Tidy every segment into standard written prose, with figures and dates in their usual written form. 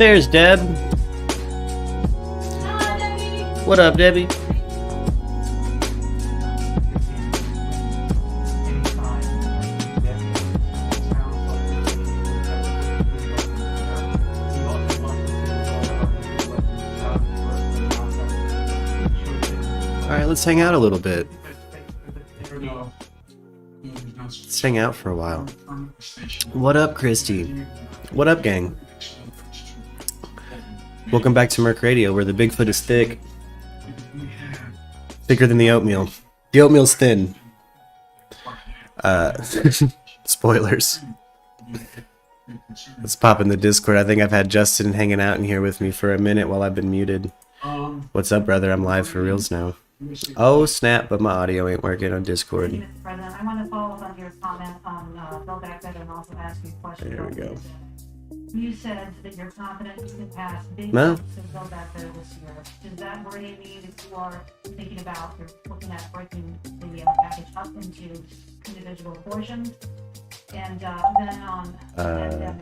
There's Deb. What up, Debbie? Alright, let's hang out a little bit. Let's hang out for a while. What up, Christy? What up, gang? Welcome back to MURKradio, where the Bigfoot is thick. Thicker than the oatmeal. The oatmeal's thin. Spoilers. Let's pop in the Discord. I think I've had Justin hanging out in here with me for a minute while I've been muted. What's up, brother? I'm live for reals now. Oh, snap, but my audio ain't working on Discord. I want to follow up on your comment on Bill Beckett and also ask you a question. There we go. You said that you're confident you can pass big No. jumps in Bill Beckett this year. Does that really mean that you are thinking about, you're looking at breaking the package up into individual portions? And then on there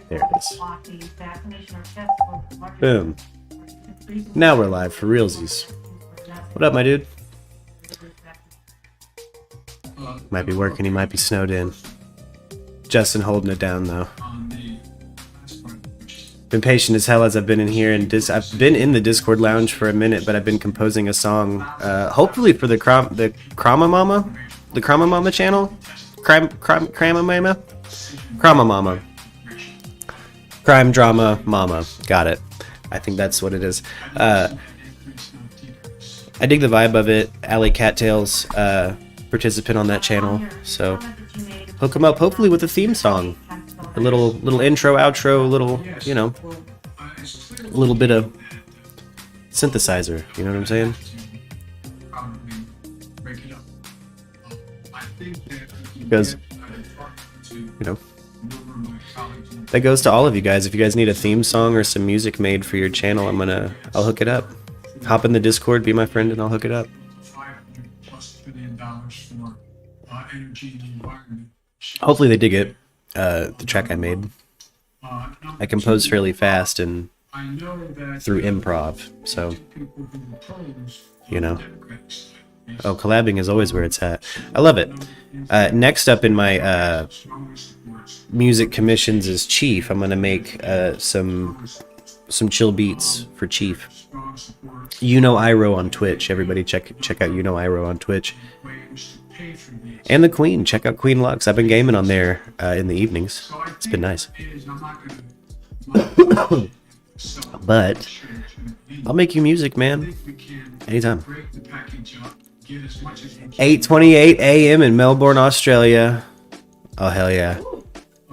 it is. the vaccination or test for Boom. Now we're live for realsies. What up, my dude? Might be working, he might be snowed in. Justin holding it down, though. Been patient as hell as I've been in here, and I've been in the Discord lounge for a minute, but I've been composing a song, hopefully for the Krama Mama channel? Krama Mama. Crime Drama Mama. Got it. I think that's what it is. I dig the vibe of it. Alley Cattails, participant on that channel, so hook him up, hopefully with a theme song. A little intro, outro, little, you know, a little bit of synthesizer, you know what I'm saying? Because, you know, that goes to all of you guys. If you guys need a theme song or some music made for your channel, I'll hook it up. Hop in the Discord, be my friend, and I'll hook it up. Hopefully they dig it. The track I made. I composed fairly fast and through improv, so, you know. Oh, collabing is always where it's at. I love it. Next up in my music commissions is Chief. I'm gonna make some chill beats for Chief. Iro on Twitch. Everybody check out Iro on Twitch. And the Queen. Check out Queen Lux. I've been gaming on there in the evenings. It's been nice. But I'll make you music, man. Anytime. 8:28 a.m. in Melbourne, Australia. Oh, hell yeah.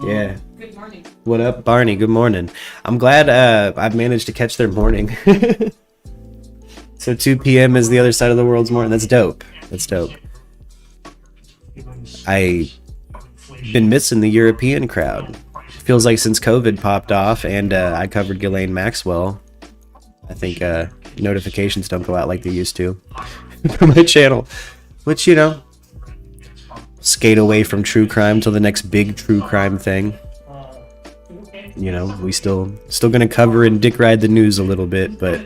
Yeah. Good morning. What up, Barney? Good morning. I'm glad I've managed to catch their morning. So 2 p.m. is the other side of the world's morning. That's dope. That's dope. I've been missing the European crowd. Feels like since COVID popped off and I covered Ghislaine Maxwell, I think notifications don't go out like they used to for my channel. Which, you know, skate away from true crime till the next big true crime thing. You know, we still gonna cover and dick ride the news a little bit, but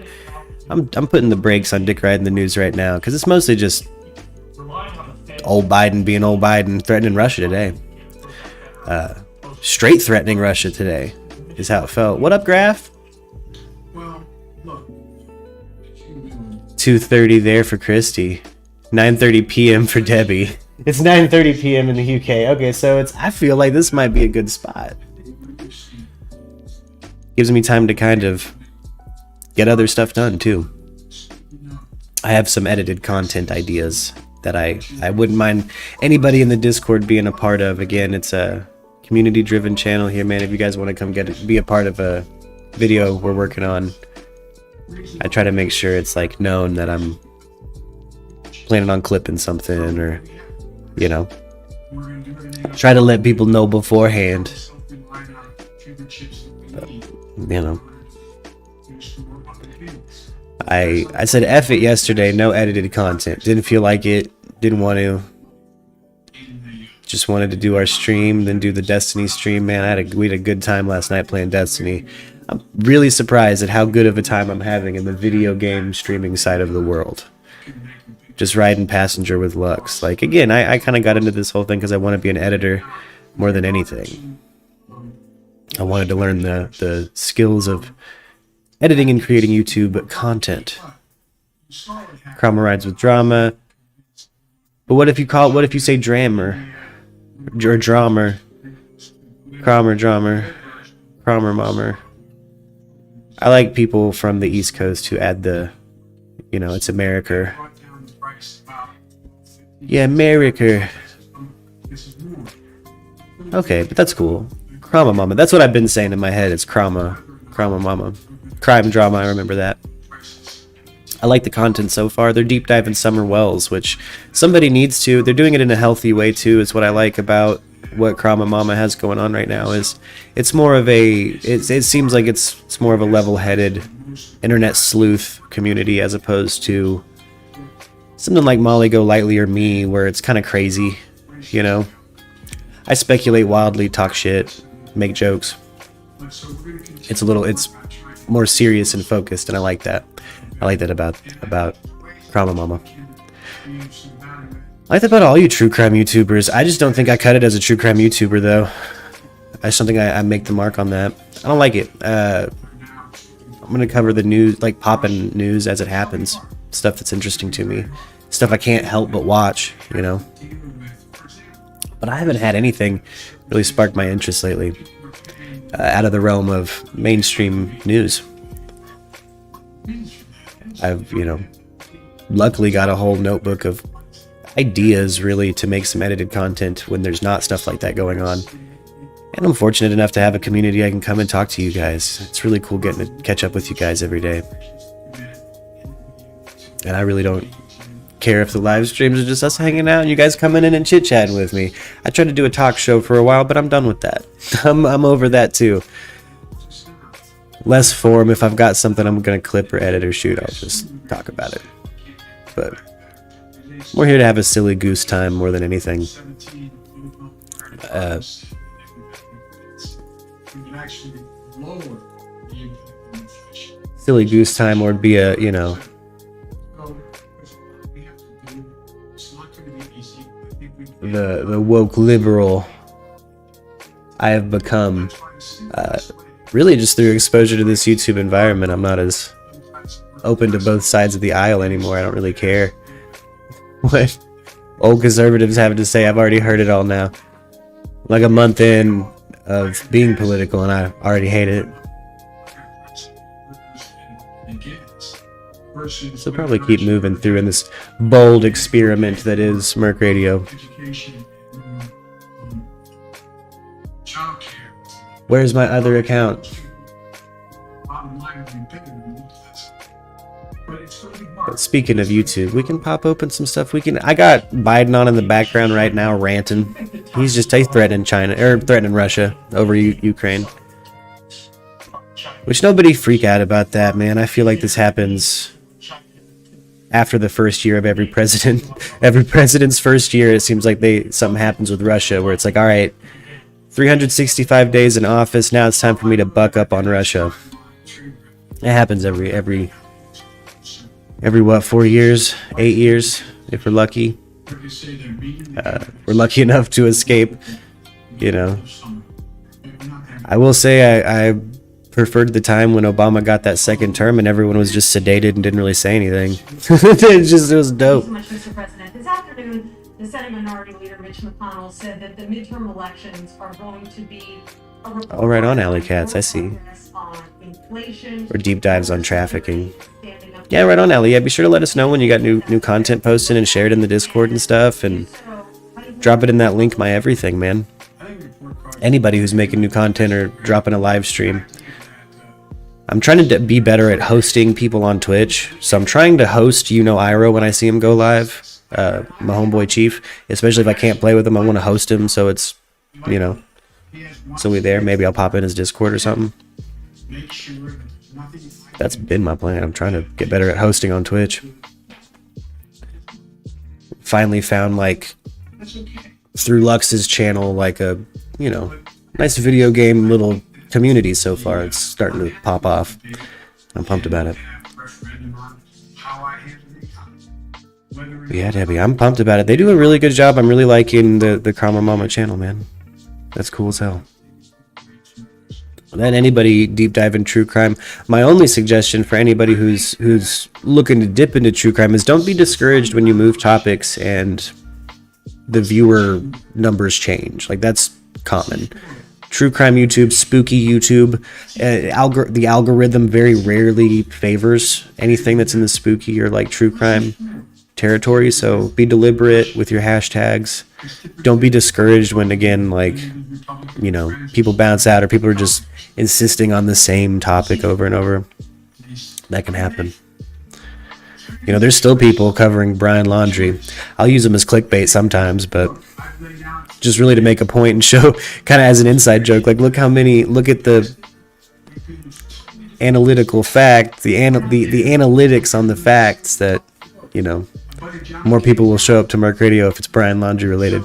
I'm putting the brakes on dick riding the news right now because it's mostly just old Biden being old Biden, threatening Russia today. Straight threatening Russia today is how it felt. What up, Graf? 2:30 there for Christy. 9:30 p.m. for Debbie. It's 9:30 p.m. in the UK. Okay, so I feel like this might be a good spot. Gives me time to kind of get other stuff done too. I have some edited content ideas that I wouldn't mind anybody in the Discord being a part of. Again, it's a community-driven channel here, man. If you guys want to come be a part of a video we're working on, I try to make sure it's like known that I'm planning on clipping something, or, you know, try to let people know beforehand. But, you know, I said F it yesterday, no edited content. Didn't feel like it, didn't want to. Just wanted to do our stream, then do the Destiny stream. Man, we had a good time last night playing Destiny. I'm really surprised at how good of a time I'm having in the video game streaming side of the world. Just riding passenger with Lux. Like, again, I kind of got into this whole thing because I want to be an editor more than anything. I wanted to learn the skills of editing and creating YouTube content. Krama rides with drama. But what if you say drammer? Or drummer? Kramer, drummer. Kramer, mommer. I like people from the East Coast who add the, it's America. Yeah, America. Okay, but that's cool. Krama Mama. That's what I've been saying in my head. It's Krama Mama. Crime drama, I remember that. I like the content so far. They're deep diving Summer Wells, which somebody needs to. They're doing it in a healthy way too. Is what I like about what Krama Mama has going on right now. Is it's more of it seems like it's more of a level-headed internet sleuth community as opposed to something like Molly Go Lightly or me, where it's kind of crazy. I speculate wildly, talk shit, make jokes. It's more serious and focused, and I like that. I like that about Krama Mama. I like that about all you true crime YouTubers. I just don't think I cut it as a true crime YouTuber, though. I just don't think I make the mark on that. I don't like it. I'm gonna cover the news, like poppin' news as it happens. Stuff that's interesting to me. Stuff I can't help but watch, But I haven't had anything really spark my interest lately. Out of the realm of mainstream news. I've, luckily got a whole notebook of ideas really to make some edited content when there's not stuff like that going on. And I'm fortunate enough to have a community I can come and talk to you guys. It's really cool getting to catch up with you guys every day. And I really don't care if the live streams are just us hanging out and you guys coming in and chit-chatting with me. I tried to do a talk show for a while, but I'm done with that. I'm over that too. Less form. If I've got something I'm gonna clip or edit or shoot, I'll just talk about it. But we're here to have a silly goose time more than anything. Silly goose time would be a, the woke liberal I have become, really just through exposure to this YouTube environment. I'm not as open to both sides of the aisle anymore. I don't really care what old conservatives have to say. I've already heard it all now. Like a month in of being political and I already hate it. So probably keep moving through in this bold experiment that is MURKradio. Where's my other account? But speaking of YouTube, we can pop open some stuff. I got Biden on in the background right now ranting. He's threatening China or threatening Russia over Ukraine. Which nobody freak out about that, man. I feel like this happens after the first year of every president. Every president's first year, it seems like something happens with Russia where it's like, all right, 365 days in office, now it's time for me to buck up on Russia. It happens every what, 4 years, 8 years, if we're lucky. We're lucky enough to escape, I will say I preferred the time when Obama got that second term and everyone was just sedated and didn't really say anything. It was dope. Thank you so much, Mr. President. This afternoon, the Senate Minority Leader Mitch McConnell said that the midterm elections are going to be Oh, right on, Alley Cats, I see. Or deep dives on trafficking. Yeah, right on, Alley. Yeah, be sure to let us know when you got new content posted and share it in the Discord and stuff, and drop it in that link, my everything, man. Anybody who's making new content or dropping a live stream. I'm trying to be better at hosting people on Twitch, so I'm trying to host Iro when I see him go live. My homeboy Chief, especially if I can't play with him, I want to host him, so it's, so we're there. Maybe I'll pop in his Discord or something. That's been my plan. I'm trying to get better at hosting on Twitch. Finally found, through Lux's channel, a, nice video game little community so far. It's starting to pop off. I'm pumped about it. But yeah, Debbie, I'm pumped about it. They do a really good job. I'm really liking the Karma Mama channel, man. That's cool as hell. Then anybody deep dive in true crime. My only suggestion for anybody who's looking to dip into true crime is don't be discouraged when you move topics and the viewer numbers change. Like, that's common. True crime YouTube, spooky YouTube, the algorithm very rarely favors anything that's in the spooky or like true crime territory. So be deliberate with your hashtags. Don't be discouraged when, again, like, you know, people bounce out or people are just insisting on the same topic over and over. That can happen. You know, there's still people covering Brian Laundrie. I'll use them as clickbait sometimes, but just really to make a point and show, kind of as an inside joke, like, look at the analytical fact, the analytics on the facts that, you know, more people will show up to MURKradio if it's Brian Laundrie related.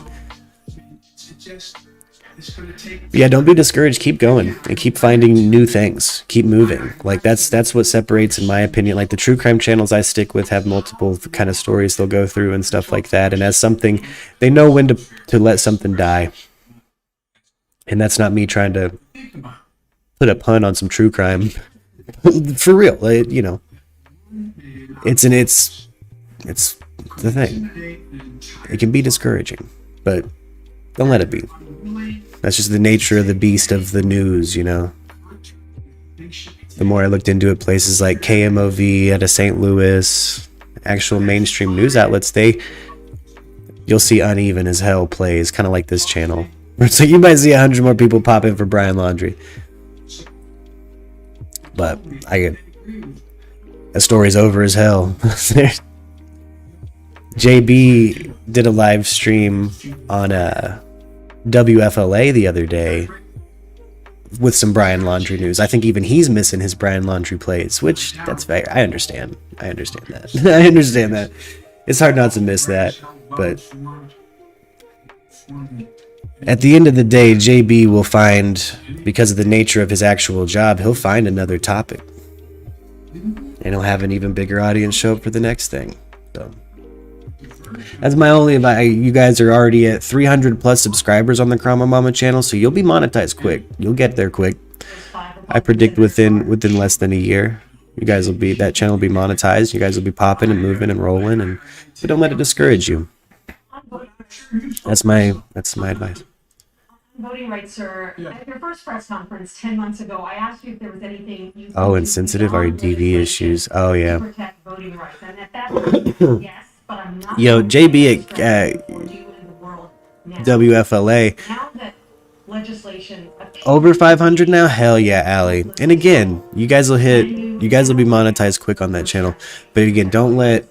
Yeah, don't be discouraged. Keep going and keep finding new things. Keep moving. Like, that's what separates, in my opinion. Like, the true crime channels I stick with have multiple kind of stories they'll go through and stuff like that. And as something, they know when to let something die. And that's not me trying to put a pun on some true crime. For real, you know, it's the thing. It can be discouraging, but don't let it be. That's just the nature of the beast of the news, you know. The more I looked into it, places like KMOV out of St. Louis, actual mainstream news outlets, you'll see uneven as hell plays, kind of like this channel. So you might see 100 more people pop in for Brian Laundrie. But that story's over as hell. JB did a live stream on WFLA the other day with some Brian Laundrie news. I think even he's missing his Brian Laundrie plays, which that's fair. I understand that. I understand that. It's hard not to miss that, but at the end of the day, JB will find, because of the nature of his actual job, he'll find another topic, and he'll have an even bigger audience show up for the next thing. So that's my only advice. You guys are already at 300 plus subscribers on the Karma Mama channel, so you'll be monetized quick. You'll get there quick. I predict within less than a year, that channel will be monetized. You guys will be popping and moving and rolling, but don't let it discourage you. That's my advice. Voting rights, sir. At your first press conference 10 months ago, I asked you if there was anything you insensitive RDV issues. Oh yeah. To protect voting rights, and at that point, yes. Yo, JB at WFLA. Now that legislation over 500 now? Hell yeah, Allie. And again, you guys will be monetized quick on that channel. But again, don't let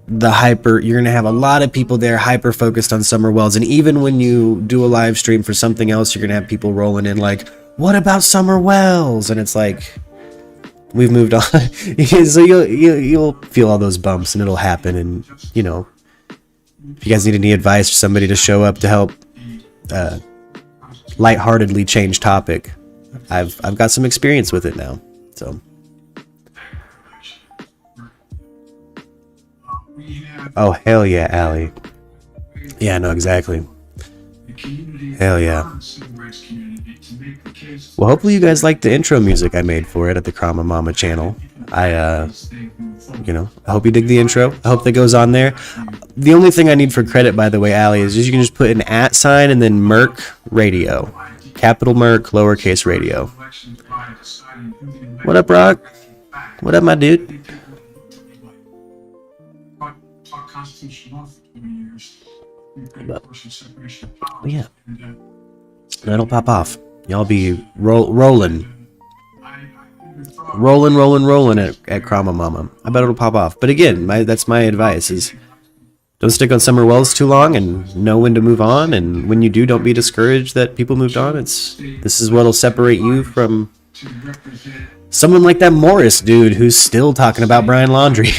you're going to have a lot of people there hyper focused on Summer Wells. And even when you do a live stream for something else, you're going to have people rolling in like, what about Summer Wells? And it's like, we've moved on. So you'll feel all those bumps and it'll happen. And, you know, if you guys need any advice for somebody to show up to help lightheartedly change topic, I've got some experience with it now. So oh hell yeah, Allie. Yeah, no, exactly. Hell yeah. Well, hopefully you guys like the intro music I made for it at the Karma Mama channel. I hope you dig the intro. I hope that goes on there. The only thing I need for credit, by the way, Allie, is you can just put an @ and then MURKradio. Capital Murk, lowercase radio. What up, Rock? What up, my dude? But, yeah. That'll pop off. Y'all be rolling at Karma Mama. I bet it'll pop off. But again, that's my advice is don't stick on Summer Wells too long and know when to move on. And when you do, don't be discouraged that people moved on. This is what'll separate you from someone like that Morris dude who's still talking about Brian Laundrie.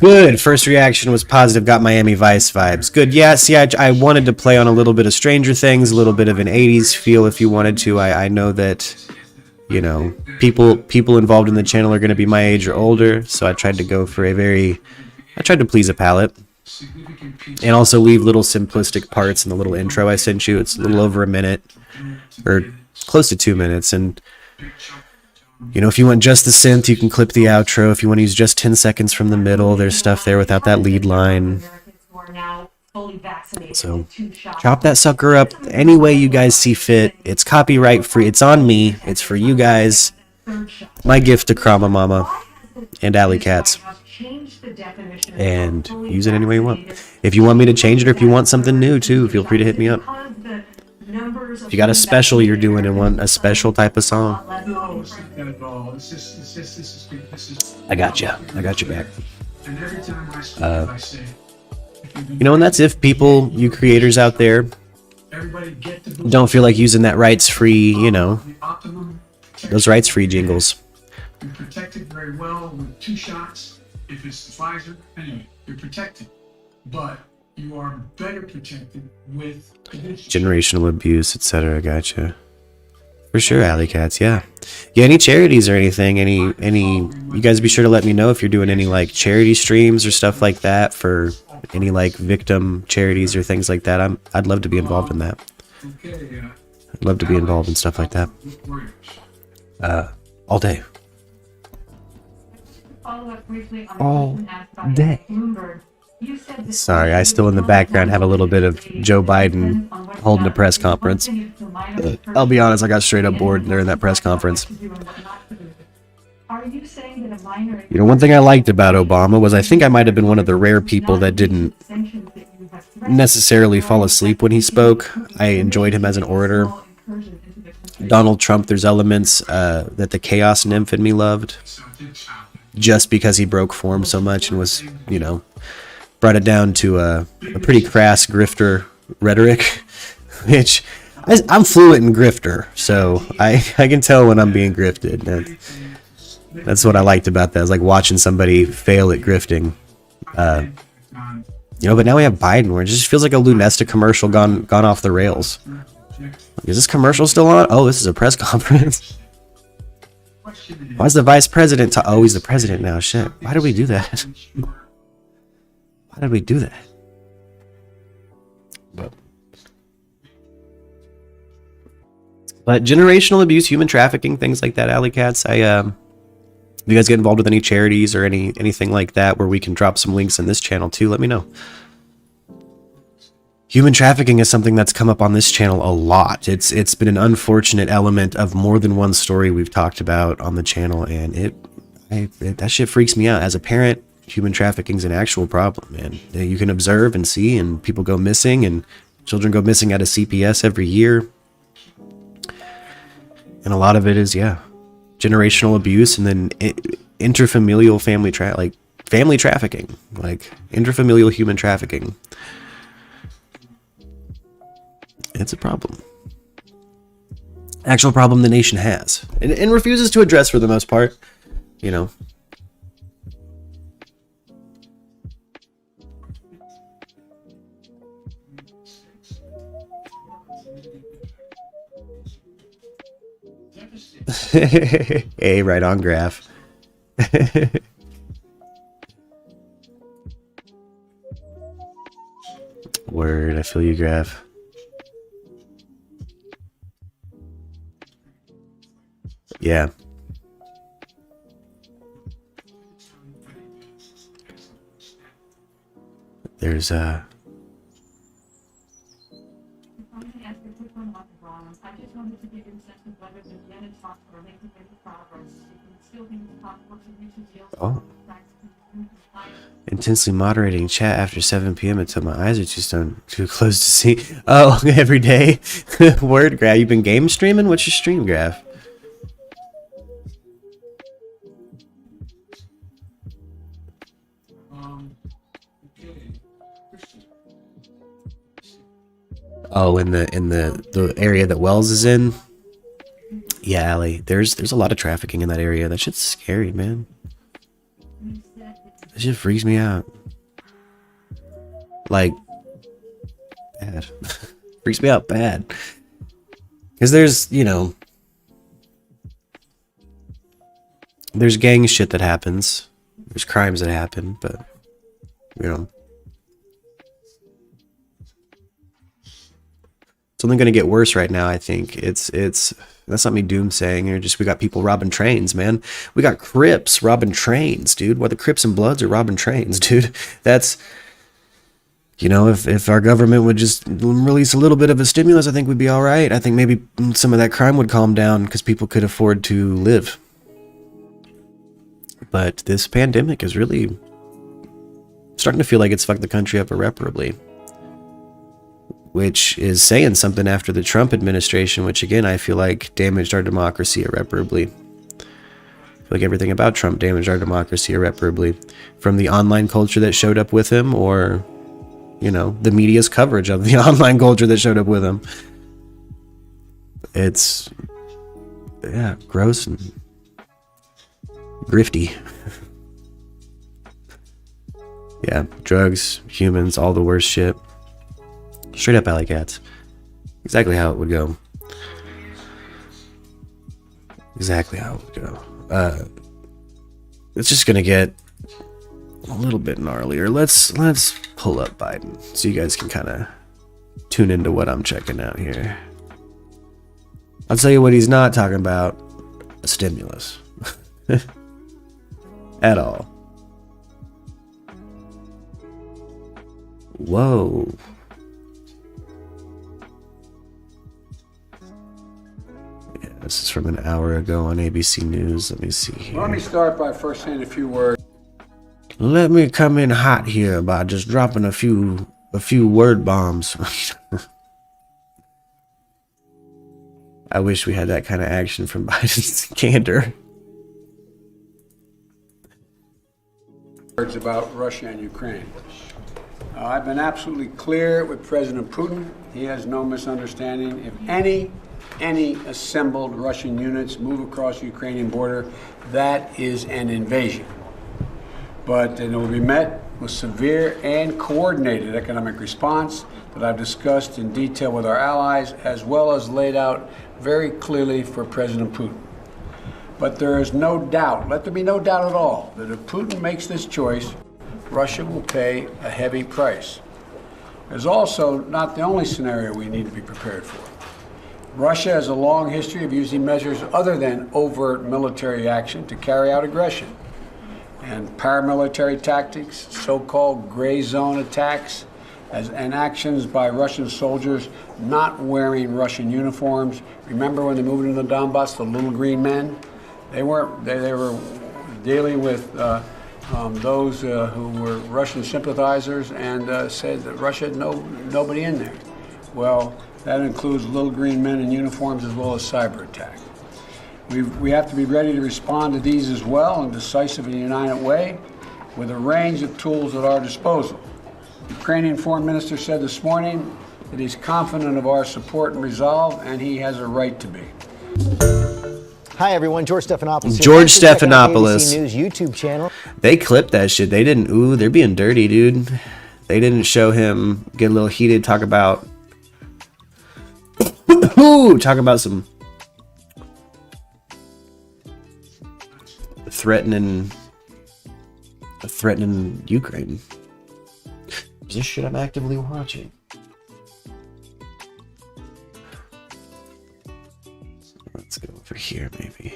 Good. First reaction was positive. Got Miami Vice vibes. Good. Yeah, see, I wanted to play on a little bit of Stranger Things, a little bit of an 80s feel if you wanted to. I know that, you know, people involved in the channel are going to be my age or older, so I tried to go for I tried to please a palate. And also leave little simplistic parts in the little intro I sent you. It's a little over a minute, or close to 2 minutes, and you know, if you want just the synth, you can clip the outro. If you want to use just 10 seconds from the middle, there's stuff there without that lead line. So, chop that sucker up any way you guys see fit. It's copyright free. It's on me. It's for you guys. My gift to Krama Mama and Alley Cats. And use it any way you want. If you want me to change it or if you want something new too, feel free to hit me up. If you got a special you're doing and want a special type of song, I got you. I got you back. You know, and that's if people, you creators out there, don't feel like using that rights-free, you know, those rights-free jingles. You're protected very well with 2 shots. If it's the Pfizer, anyway, you're protected. But you are better protected with generational abuse, etc. Gotcha. For sure, Alley Cats. Yeah. Yeah. Any charities or anything? Any? You guys be sure to let me know if you're doing any like charity streams or stuff like that for any like victim charities or things like that. I'd love to be involved in that. I'd love to be involved in stuff like that. All day. All day. Sorry, I still in the background have a little bit of Joe Biden holding a press conference. I'll be honest, I got straight up bored during that press conference. You know, one thing I liked about Obama was I think I might have been one of the rare people that didn't necessarily fall asleep when he spoke. I enjoyed him as an orator. Donald Trump, there's elements that the chaos nymph in me loved, just because he broke form so much and was, you know, brought it down to a pretty crass grifter rhetoric, which I'm fluent in grifter, so I can tell when I'm being grifted. That's what I liked about that. I was like watching somebody fail at grifting. You know, but now we have Biden, where it just feels like a Lunesta commercial gone off the rails. Is this commercial still on? Oh, this is a press conference. Why is the vice president? Oh, he's the president now. Shit. Why did we do that? Why did we do that? But generational abuse, human trafficking, things like that, Alley Cats. If you guys get involved with any charities or anything like that where we can drop some links in this channel too, let me know. Human trafficking is something that's come up on this channel a lot. It's been an unfortunate element of more than one story we've talked about on the channel, and that shit freaks me out. As a parent, human trafficking is an actual problem, man. You can observe and see, and people go missing, and children go missing out of CPS every year. And a lot of it is, generational abuse, and then interfamilial family trafficking, like interfamilial human trafficking. It's a problem. Actual problem the nation has. And refuses to address for the most part. You know. Hey, right on, Graph. Word, I feel you, Graph. Yeah. There's oh. Intensely moderating chat after 7 p.m. until my eyes are too close to see. Oh, every day. Word, Graph. You've been game streaming? What's your stream, Graph? Oh, in the area that Wells is in. Yeah, Allie. There's a lot of trafficking in that area. That shit's scary, man. That That shit freaks me out. Like, bad. Freaks me out bad. Because there's, you know, there's gang shit that happens. There's crimes that happen, but, you know. It's only going to get worse right now, I think. It's that's not me doomsaying. You're just, we got people robbing trains, man. We got Crips robbing trains, dude. Well, the Crips and Bloods are robbing trains, dude. That's, you know, if our government would just release a little bit of a stimulus, I think we'd be all right. I think maybe some of that crime would calm down because people could afford to live. But this pandemic is really starting to feel like it's fucked the country up irreparably. Which is saying something after the Trump administration, which again, I feel like damaged our democracy irreparably. I feel like everything about Trump damaged our democracy irreparably. From the online culture that showed up with him, or, you know, the media's coverage of the online culture that showed up with him. It's, yeah, gross and grifty. Yeah, drugs, humans, all the worst shit. Straight up alley cats. Exactly how it would go. Exactly how it would go. It's just gonna get a little bit gnarlier. Let's pull up Biden so you guys can kind of tune into what I'm checking out here. I'll tell you what he's not talking about: a stimulus. At all. Whoa. This is from an hour ago on ABC News. Let me see here. Let me start by first saying a few words. Let me come in hot here by just dropping a few word bombs. I wish we had that kind of action from Biden's candor. Words about Russia and Ukraine. I've been absolutely clear with President Putin. He has no misunderstanding. If any assembled Russian units move across the Ukrainian border, that is an invasion. But it will be met with severe and coordinated economic response that I've discussed in detail with our allies, as well as laid out very clearly for President Putin. But there is no doubt, let there be no doubt at all, that if Putin makes this choice, Russia will pay a heavy price. There's also not the only scenario we need to be prepared for. Russia has a long history of using measures other than overt military action to carry out aggression. And paramilitary tactics, so-called gray zone attacks, and actions by Russian soldiers not wearing Russian uniforms. Remember when they moved into the Donbass, the little green men? They were dealing with those who were Russian sympathizers and said that Russia had nobody in there. Well, that includes little green men in uniforms as well as cyber attack. We have to be ready to respond to these as well in a decisive and united way with a range of tools at our disposal. The Ukrainian foreign minister said this morning that he's confident of our support and resolve, and he has a right to be. Hi everyone, George Stephanopoulos. George Stephanopoulos. ABC News YouTube channel. They clipped that shit. They didn't. Ooh, they're being dirty, dude. They didn't show him get a little heated. Talk about. Ooh, talk about some threatening Ukraine. This shit I'm actively watching. Let's go over here, maybe.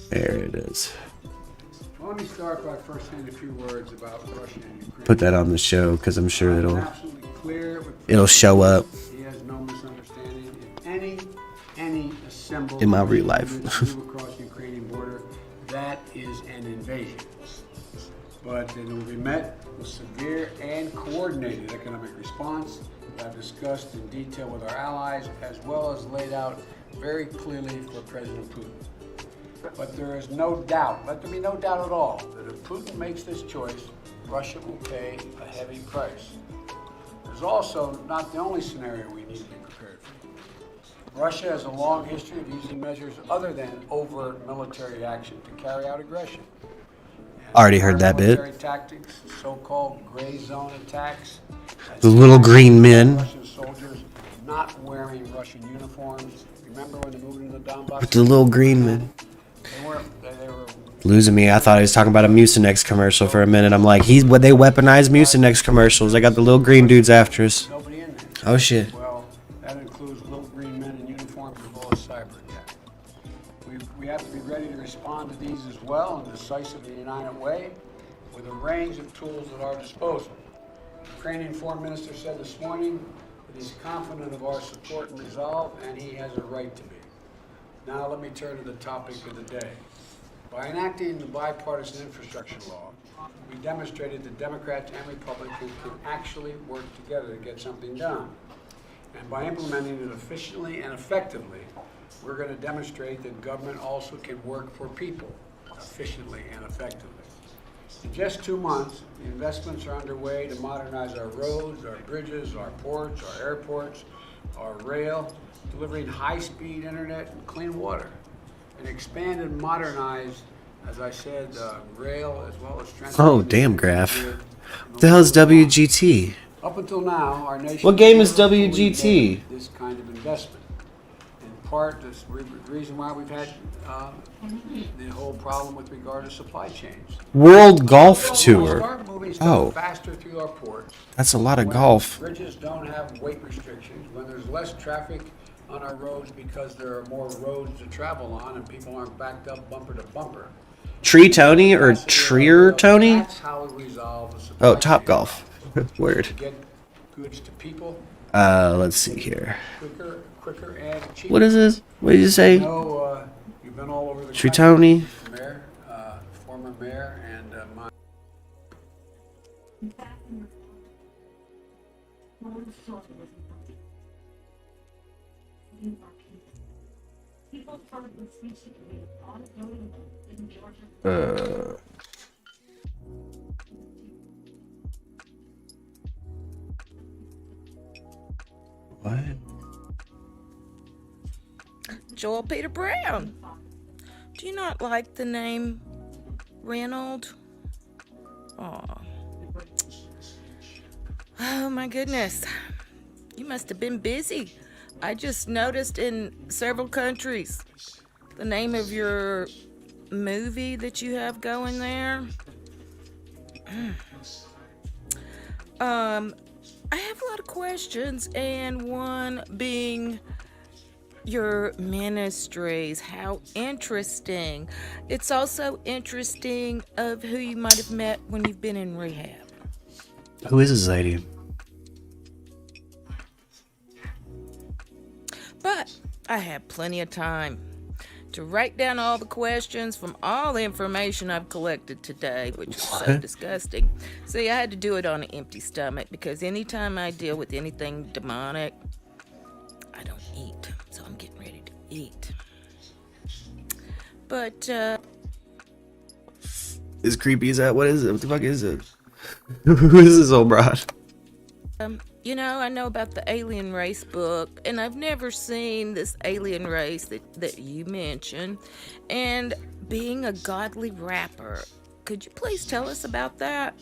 There it is. Let me start by first saying a few words about Russia and Ukraine. Put that on the show because I'm sure it'll show up. He has no misunderstanding. If any assembled in my real life move across the Ukrainian border, that is an invasion. But it will be met with severe and coordinated economic response that I've discussed in detail with our allies, as well as laid out very clearly for President Putin. But there is no doubt, let there be no doubt at all, that if Putin makes this choice, Russia will pay a heavy price. There's also not the only scenario we need to be prepared for. Russia has a long history of using measures other than overt military action to carry out aggression. Already heard that bit. Military tactics, so-called gray zone attacks. The little green men. Russian soldiers not wearing Russian uniforms. Remember when they moved into the Donbass? With the little green men. They were Losing me. I thought he was talking about a Mucinex commercial for a minute. I'm like, they weaponized Mucinex commercials. They got the little green dudes after us. nobody in there. Oh shit. Well, that includes little green men in uniforms as well as cyber attack. We have to be ready to respond to these as well in a decisive and united way with a range of tools at our disposal. The Ukrainian Foreign Minister said this morning that he's confident of our support and resolve, and he has a right to be. Now let me turn to the topic of the day. By enacting the bipartisan infrastructure law, we demonstrated that Democrats and Republicans can actually work together to get something done. And by implementing it efficiently and effectively, we're going to demonstrate that government also can work for people efficiently and effectively. In just 2 months, the investments are underway to modernize our roads, our bridges, our ports, our airports, our rail, delivering high-speed internet and clean water. An expanded, modernized, as I said, rail as well as transport. Oh, damn, Graph. What the hell is WGT? Up until now, our nation. What game is has never fully WGT? made this kind of investment. In part, this the reason why we've had the whole problem with regard to supply chains. World Golf When we Tour. start moving Oh. stuff faster through our ports. That's a lot of when golf. Bridges don't have weight restrictions, when there's less traffic on our roads because there are more roads to travel on and people aren't backed up bumper to bumper. Treertoni or Treertoni? That's how we resolve the supply Oh, Top chain Golf. Word. to get goods to people Let's see here. quicker and cheaper. What is this? What did you say? You've been all over the Treertoni? country, Mayor, former mayor, and my. In fact, most socialism. You are people. People started this recently on a building in Georgia. What? Joel Peter Brown. Do you not like the name Reynold? Oh my goodness. You must have been busy. I just noticed in several countries the name of your movie that you have going there. I have a lot of questions, and one being your ministries. How interesting. It's also interesting of who you might have met when you've been in rehab. Who is this lady? But I have plenty of time to write down all the questions from all the information I've collected today, which is so disgusting. See, I had to do it on an empty stomach because anytime I deal with anything demonic, I don't eat. So I'm getting ready to eat. But, As creepy as that? What is it? What the fuck is it? Who is this old broad? you know, I know about the alien race book, and I've never seen this alien race that you mentioned. And being a godly rapper, could you please tell us about that?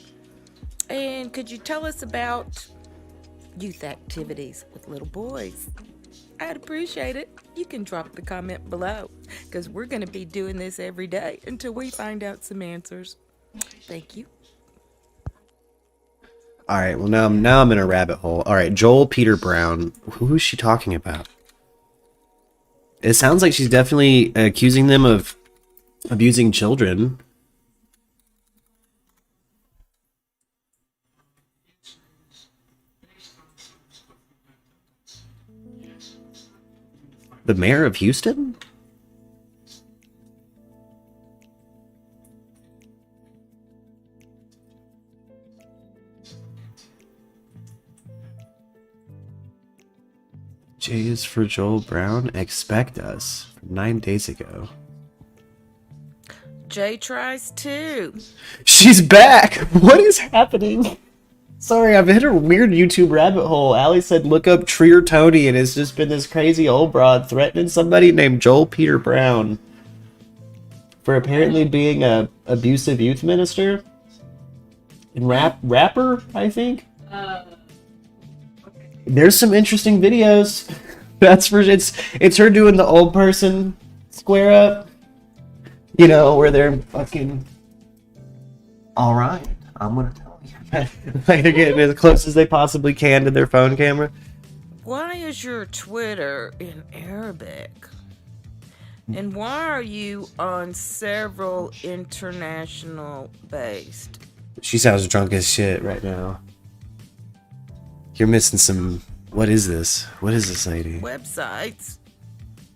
And could you tell us about youth activities with little boys? I'd appreciate it. You can drop the comment below, because we're going to be doing this every day until we find out some answers. Thank you. All right, well now I'm in a rabbit hole. All right, Joel Peter Brown. Who is she talking about? It sounds like she's definitely accusing them of abusing children. The mayor of Houston? J is for Joel Brown. Expect us. From 9 days ago. Jay tries too. She's back! What is happening? Sorry, I've hit a weird YouTube rabbit hole. Allie said look up Treertoni, and it's just been this crazy old broad threatening somebody named Joel Peter Brown for apparently being a abusive youth minister and rapper, I think. There's some interesting videos. That's for it's her doing the old person square up, you know, where they're fucking. All right, I'm gonna tell you. Like they're getting as close as they possibly can to their phone camera. Why is your Twitter in Arabic? And why are you on several international based? She sounds drunk as shit right now. You're missing some. What is this? What is this lady? Websites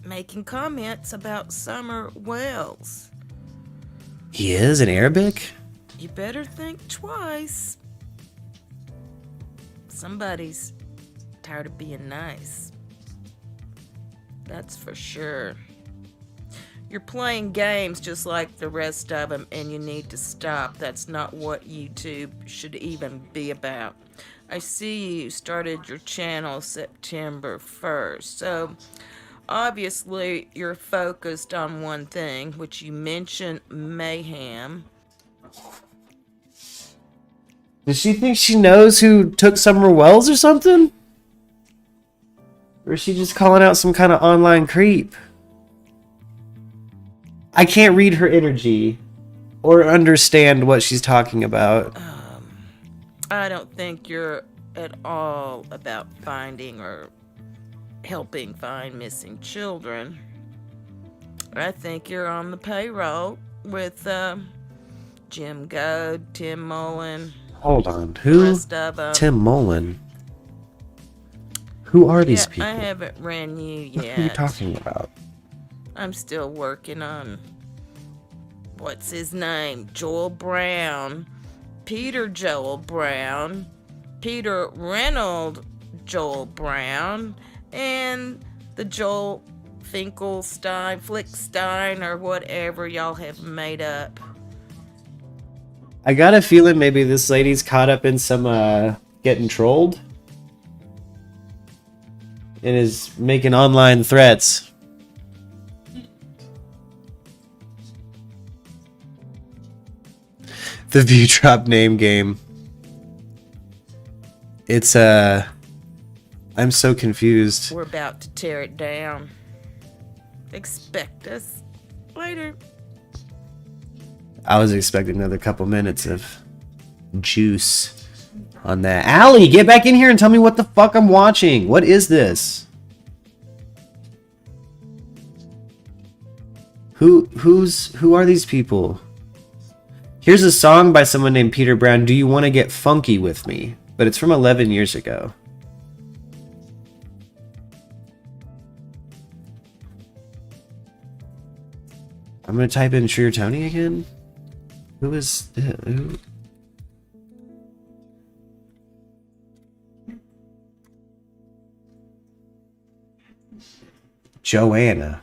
making comments about Summer Wells. He is in Arabic? You better think twice. Somebody's tired of being nice. That's for sure. You're playing games just like the rest of them, and you need to stop. That's not what YouTube should even be about. I see you started your channel September 1st, so obviously you're focused on one thing, which you mentioned mayhem. Does she think she knows who took Summer Wells or something? Or is she just calling out some kind of online creep? I can't read her energy or understand what she's talking about. I don't think you're at all about finding or helping find missing children. I think you're on the payroll with Jim Goad, Tim Mullen. Hold on, who? Rest of 'em. Tim Mullen. Who are these people? I haven't ran you yet. What are you talking about? I'm still working on what's his name? Joel Brown, Peter Joel Brown, Peter Reynolds Joel Brown, and the Joel Flickstein, or whatever y'all have made up. I got a feeling maybe this lady's caught up in some getting trolled and is making online threats. The view drop name game. It's I'm so confused. We're about to tear it down. Expect us later. I was expecting another couple minutes of juice on that. Allie, get back in here and tell me what the fuck I'm watching. What is this? Who are these people? Here's a song by someone named Peter Brown, Do You Want to Get Funky With Me? But it's from 11 years ago. I'm going to type in Treertoni again. Who is... Who? Joanna.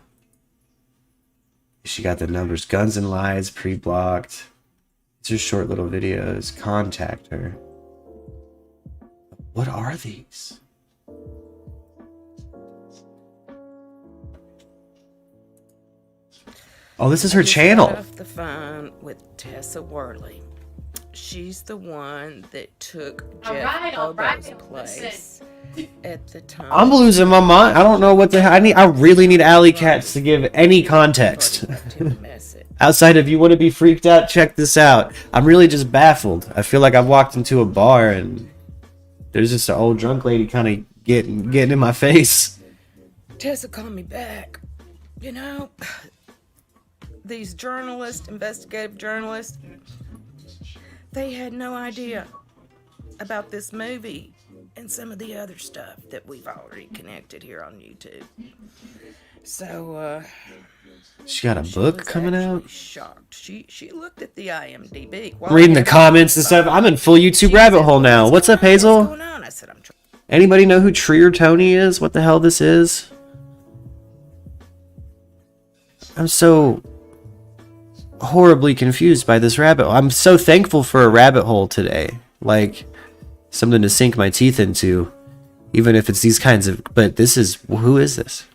She got the numbers. Guns and Lies, pre-blocked. These are short little videos. Contact her. What are these? Oh, this is her channel. Got off the phone with Tessa Worley. She's the one that took Jeff Bobo's place at the time. I'm losing my mind. I don't know what the hell. I really need Alley Cats to give any context. Outside of you want to be freaked out, check this out. I'm really just baffled. I feel like I've walked into a bar and there's just an old drunk lady kind of getting in my face. Tessa called me back. You know, these journalists, investigative journalists, they had no idea about this movie and some of the other stuff that we've already connected here on YouTube. So, she got a book coming out? Shocked. She looked at the IMDb. Reading the comments and stuff. I'm in full YouTube rabbit hole now. What's up, Hazel? What's going on? I said, Anybody know who Treertoni is? What the hell this is? I'm so horribly confused by this rabbit hole. I'm so thankful for a rabbit hole today. Like, something to sink my teeth into, even if it's these kinds of. But who is this?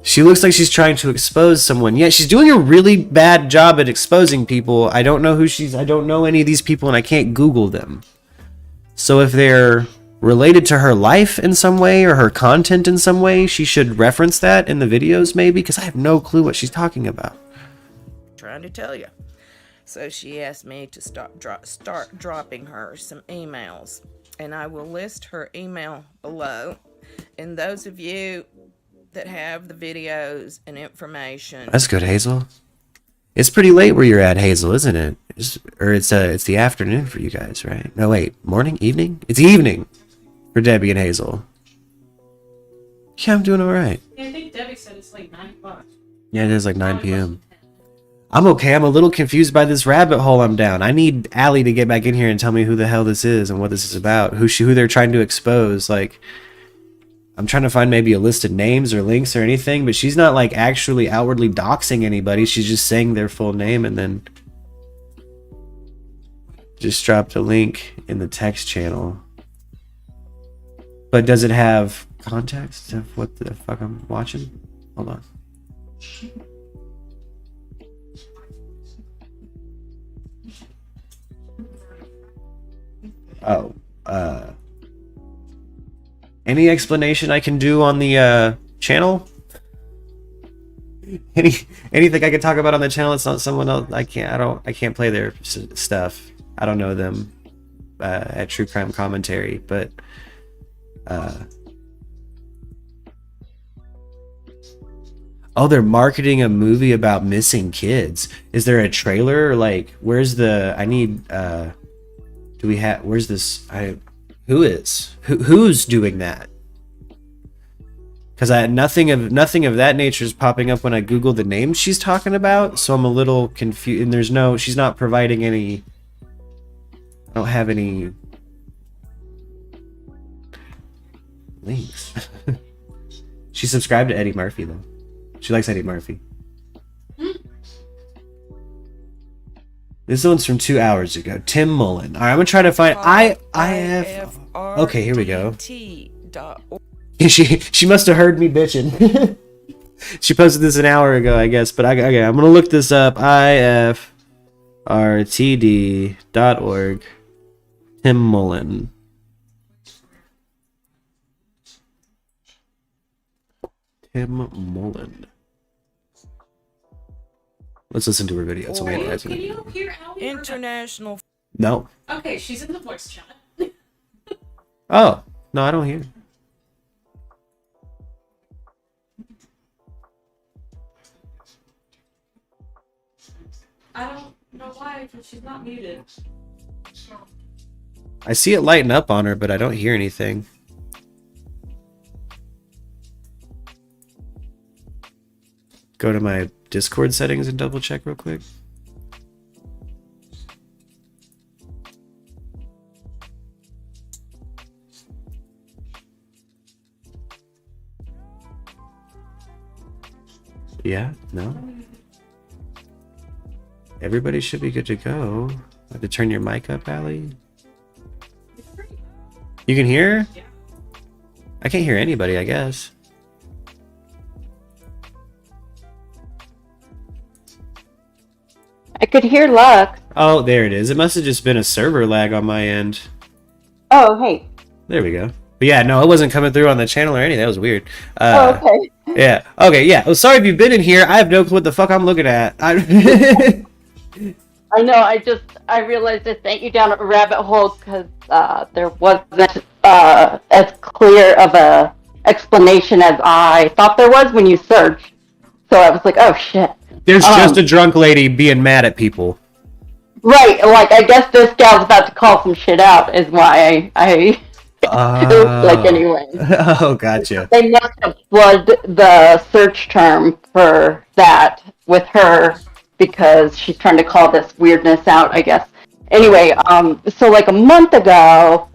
She looks like she's trying to expose someone. Yeah, she's doing a really bad job at exposing people. I don't know I don't know any of these people, and I can't Google them. So if they're related to her life in some way or her content in some way, she should reference that in the videos maybe, because I have no clue what she's talking about. Trying to tell you. So she asked me to start dropping her some emails, and I will list her email below. And those of you that have the videos and information. That's good, Hazel. It's pretty late where you're at, Hazel, isn't it? It's the afternoon for you guys, right? No, wait, morning, evening? It's evening for Debbie and Hazel. Yeah, I'm doing all right. Yeah, I think Debbie said it's like 9 o'clock. Yeah, it is like 9 p.m. I'm okay. I'm a little confused by this rabbit hole I'm down. I need Allie to get back in here and tell me who the hell this is and what this is about. Who they're trying to expose. Like, I'm trying to find maybe a list of names or links or anything, but she's not like actually outwardly doxing anybody. She's just saying their full name and then just dropped a link in the text channel. But does it have context of what the fuck I'm watching? Hold on. Oh, any explanation I can do on the channel? Anything I can talk about on the channel? It's not someone else. I can't play their stuff. I don't know them at True Crime Commentary, but oh, they're marketing a movie about missing kids. Is there a trailer? Like, where's the? I need. Do we have? Where's this? Who's doing that? Because nothing of that nature is popping up when I Google the name she's talking about. So I'm a little confused. And she's not providing any. I don't have any links. She subscribed to Eddie Murphy though. She likes Eddie Murphy. This one's from 2 hours ago. Tim Mullen. All right, I'm gonna try to find IF. Okay, here we go. She must have heard me bitching. She posted this an hour ago, I guess. But okay, I'm gonna look this up. ifrtd.org. Tim Mullen. Tim Mullen. Let's listen to her video. Can you hear Allie? International. No. Okay, she's in the voice chat. Oh, no, I don't hear. I don't know why, but she's not muted. I see it lighten up on her, but I don't hear anything. Go to my Discord settings and double check real quick. Yeah, no. Everybody should be good to go. I have to turn your mic up, Allie. You can hear? Yeah. I can't hear anybody, I guess. I could hear Luck. Oh, there it is. It must have just been a server lag on my end. Oh, hey. There we go. But yeah, no, it wasn't coming through on the channel or anything. That was weird. Okay. Yeah. Okay, yeah. Well, sorry if you've been in here. I have no clue what the fuck I'm looking at. I know, I realized I sent you down a rabbit hole because there wasn't as clear of a explanation as I thought there was when you searched. So I was like, oh shit. There's just a drunk lady being mad at people. Right, like I guess this gal's about to call some shit out is why I like anyway. Oh, gotcha. They must have plugged the search term for that with her because she's trying to call this weirdness out, I guess. Anyway, so like a month ago,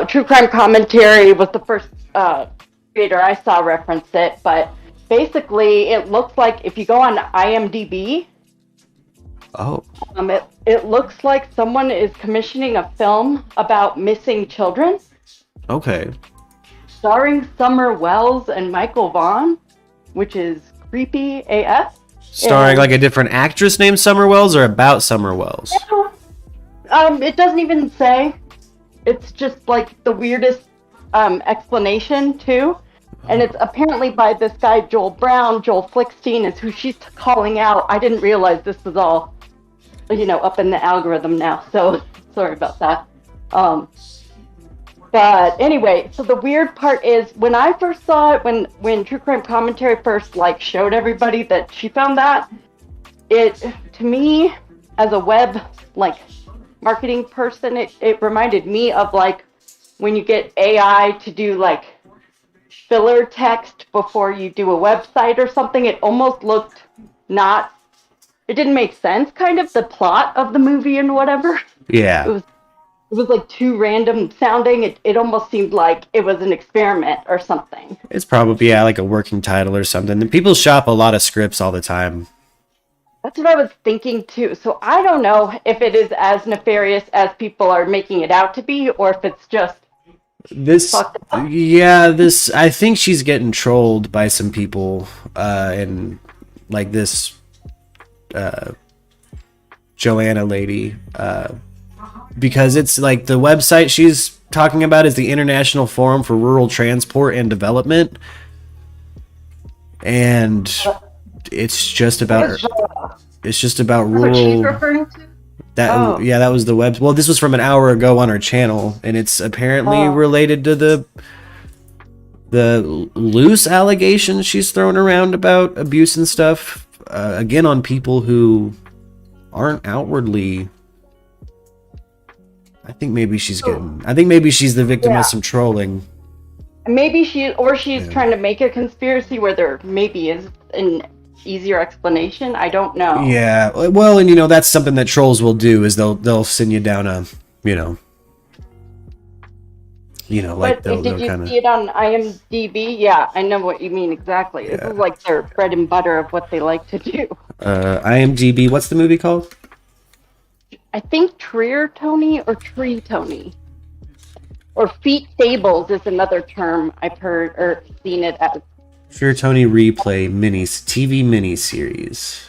True Crime Commentary was the first creator I saw reference it, but basically it looks like if you go on IMDb, Oh, It looks like someone is commissioning a film about missing children, okay. starring Summer Wells and Michael Vaughn, which is creepy AF. Starring And- like a different actress named Summer Wells or about Summer Wells? It doesn't even say. It's just like the weirdest explanation too. And it's apparently by this guy Joel Brown. Joel Flickstein is who she's calling out. I didn't realize this was all, up in the algorithm now. So sorry about that. But anyway, so the weird part is when I first saw it, when True Crime Commentary first showed everybody that she found that, it to me as a web marketing person, it reminded me of when you get AI to do filler text before you do a website or something. It almost looked it didn't make sense, kind of the plot of the movie and whatever. Yeah. It was too random sounding. It almost seemed like it was an experiment or something. It's probably, like a working title or something. And people shop a lot of scripts all the time. That's what I was thinking too. So I don't know if it is as nefarious as people are making it out to be, or if it's just I think she's getting trolled by some people, and this Joanna lady, because it's the website she's talking about is the International Forum for Rural Transport and Development, and it's just about what she's rural. referring to. That was the web. Well, this was from an hour ago on her channel, and it's apparently related to the loose allegations she's thrown around about abuse and stuff. Again, on people who aren't outwardly. I think maybe she's the victim of some trolling. Maybe she's trying to make a conspiracy where there maybe is an easier explanation. I don't know. Yeah, well, and that's something that trolls will do is they'll send you down a But did you see it on IMDb? Yeah, I know what you mean exactly. Yeah. This is their bread and butter of what they like to do. IMDb. What's the movie called? I think Treertoni or Treertoni. Or feet stables is another term I've heard or seen it as. Treertoni Replay TV miniseries.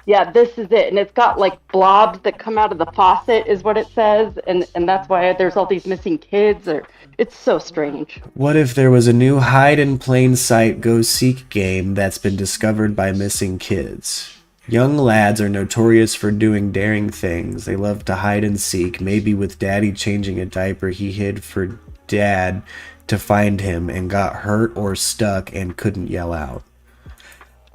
Yeah, this is it. And it's got blobs that come out of the faucet is what it says. And that's why there's all these missing kids. It's so strange. What if there was a new hide in plain sight go seek game that's been discovered by missing kids? Young lads are notorious for doing daring things. They love to hide and seek. Maybe with daddy changing a diaper, he hid for dad to find him and got hurt or stuck and couldn't yell out.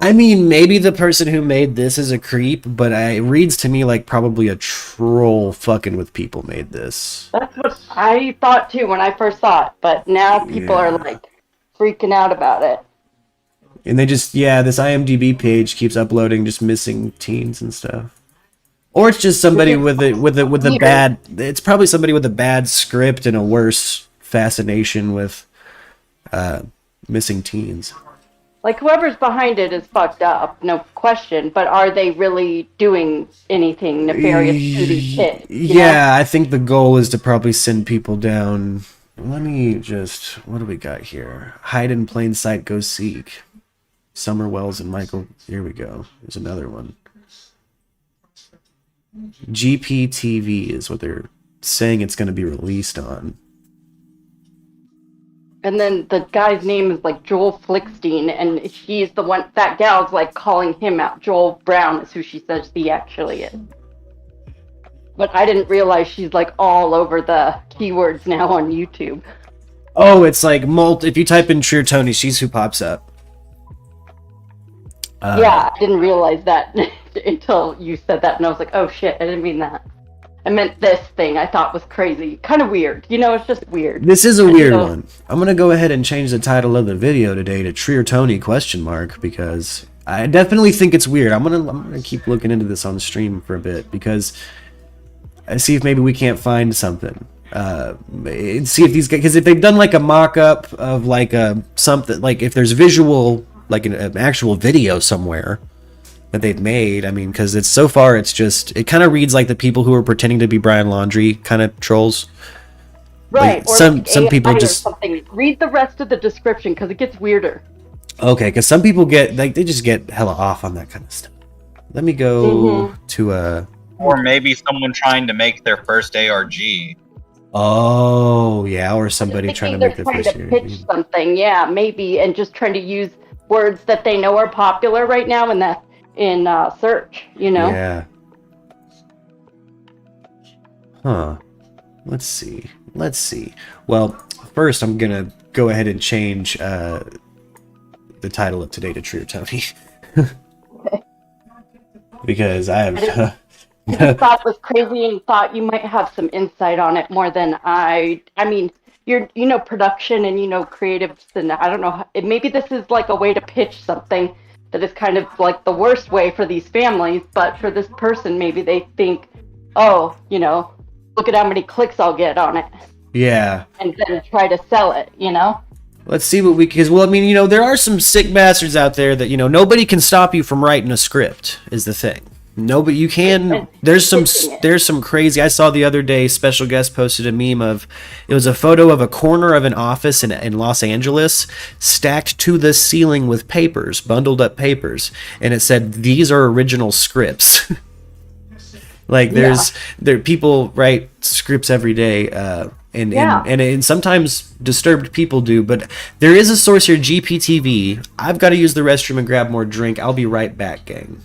I mean, maybe the person who made this is a creep, but it reads to me like probably a troll fucking with people made this. That's what I thought too when I first saw it, but now people are freaking out about it. And they just, this IMDb page keeps uploading just missing teens and stuff. Or it's just somebody with a bad, it's probably somebody with a bad script and a worse fascination with missing teens. Whoever's behind it is fucked up, no question, but are they really doing anything nefarious to these kids? Yeah, I think the goal is to probably send people down. Let me just, what do we got here? Hide in plain sight, go seek. Summer Wells and Michael, here we go. There's another one. GPTV is what they're saying it's going to be released on. And then the guy's name is Joel Flickstein, and she's the one, that gal's calling him out. Joel Brown is who she says he actually is. But I didn't realize she's all over the keywords now on YouTube. Oh, it's if you type in Treertoni, she's who pops up. Yeah, I didn't realize that until you said that, and I was like, oh shit, I didn't mean that. I meant this thing I thought was crazy. Kind of weird. It's just weird. This is a weird one. I'm going to go ahead and change the title of the video today to Treertoni ? Because I definitely think it's weird. I'm going to keep looking into this on stream for a bit because I see if maybe we can't find something. See if these guys, because if they've done a mock-up of something, if there's visual, an actual video somewhere, that they've made. I mean, because it's so far, it's just, it kind of reads like the people who are pretending to be Brian Laundrie kind of trolls. Right. Like, Or some like people AI or just something. Read the rest of the description because it gets weirder. okay, because some people get like they just get hella off on that kind of stuff. Let me go to Or maybe someone trying to make their first ARG. oh yeah, or somebody trying to make their trying first to pitch something, yeah, maybe, and just trying to use words that they know are popular right now in search, you know. Yeah. Huh. Let's see. Well, first I'm gonna go ahead and change the title of today to Treertoni. Because I have I thought it was crazy and thought you might have some insight on it more than I mean, you know production and you know creatives, and I don't know, maybe this is like a way to pitch something that is kind of like the worst way for these families, but for this person maybe they think, oh, you know, look at how many clicks I'll get on it. Yeah. And then try to sell it, you know? Let's see what we because well, I mean, you know, there are some sick bastards out there that, you know, nobody can stop you from writing a script is the thing. Nobody you can there's some crazy I saw the other day special guest posted a meme of it was a photo of a corner of an office in Los Angeles stacked to the ceiling with papers, bundled up papers, and it said these are original scripts. Like there people write scripts every day and sometimes disturbed people do, but there is a source here, GPTV. I've got to use the restroom and grab more drink. I'll be right back, gang.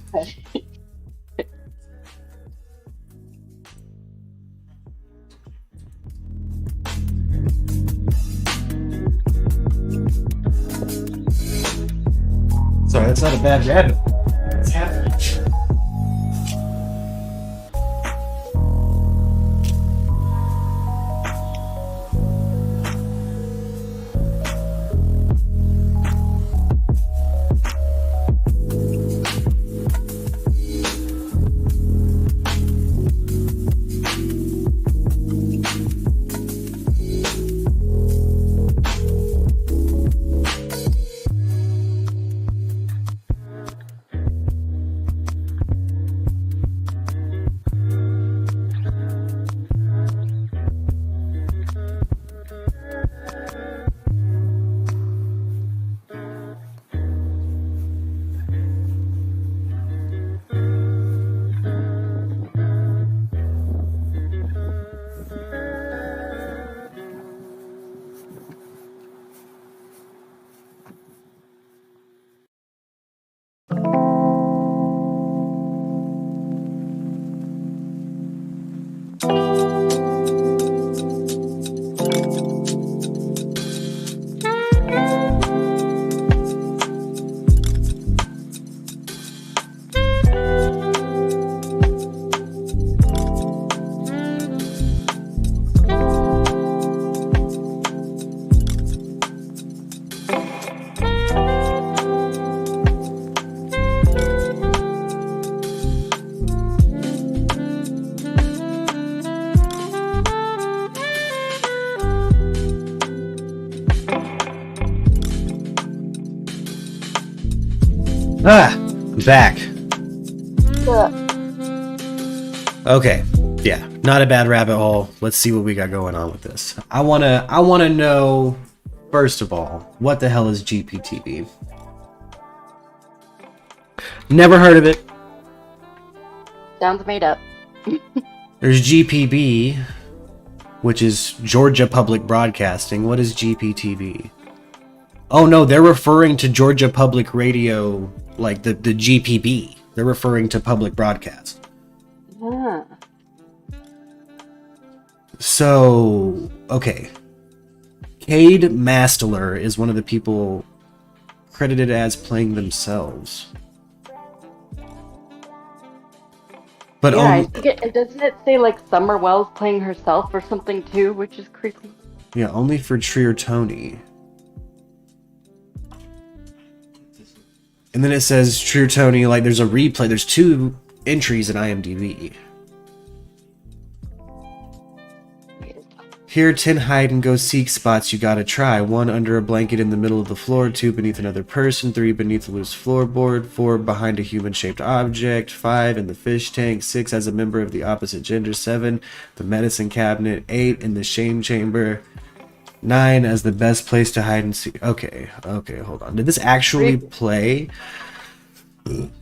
Sorry, that's not a bad rabbit. It's happening. I'm back. Okay, yeah, not a bad rabbit hole. Let's see what we got going on with this. I wanna know, first of all, what the hell is GPTV? Never heard of it. Sounds made up. There's GPB, which is Georgia Public Broadcasting. What is GPTV? Oh no, they're referring to Georgia Public Radio, like the GPB. They're referring to public broadcast. Yeah. So, okay. Cade Mastler is one of the people credited as playing themselves. But yeah, I think doesn't it say like Summer Wells playing herself or something too, which is creepy. Yeah, only for Treertoni. And then it says Treertoni, like there's a replay. There's 2 entries in IMDb. Here are 10 hide and go seek spots you gotta try. 1 under a blanket in the middle of the floor, 2 beneath another person, 3 beneath a loose floorboard, 4 behind a human-shaped object, 5 in the fish tank, 6 as a member of the opposite gender, 7 the medicine cabinet, 8 in the shame chamber, 9 as the best place to hide and seek. Okay, hold on. Did this actually play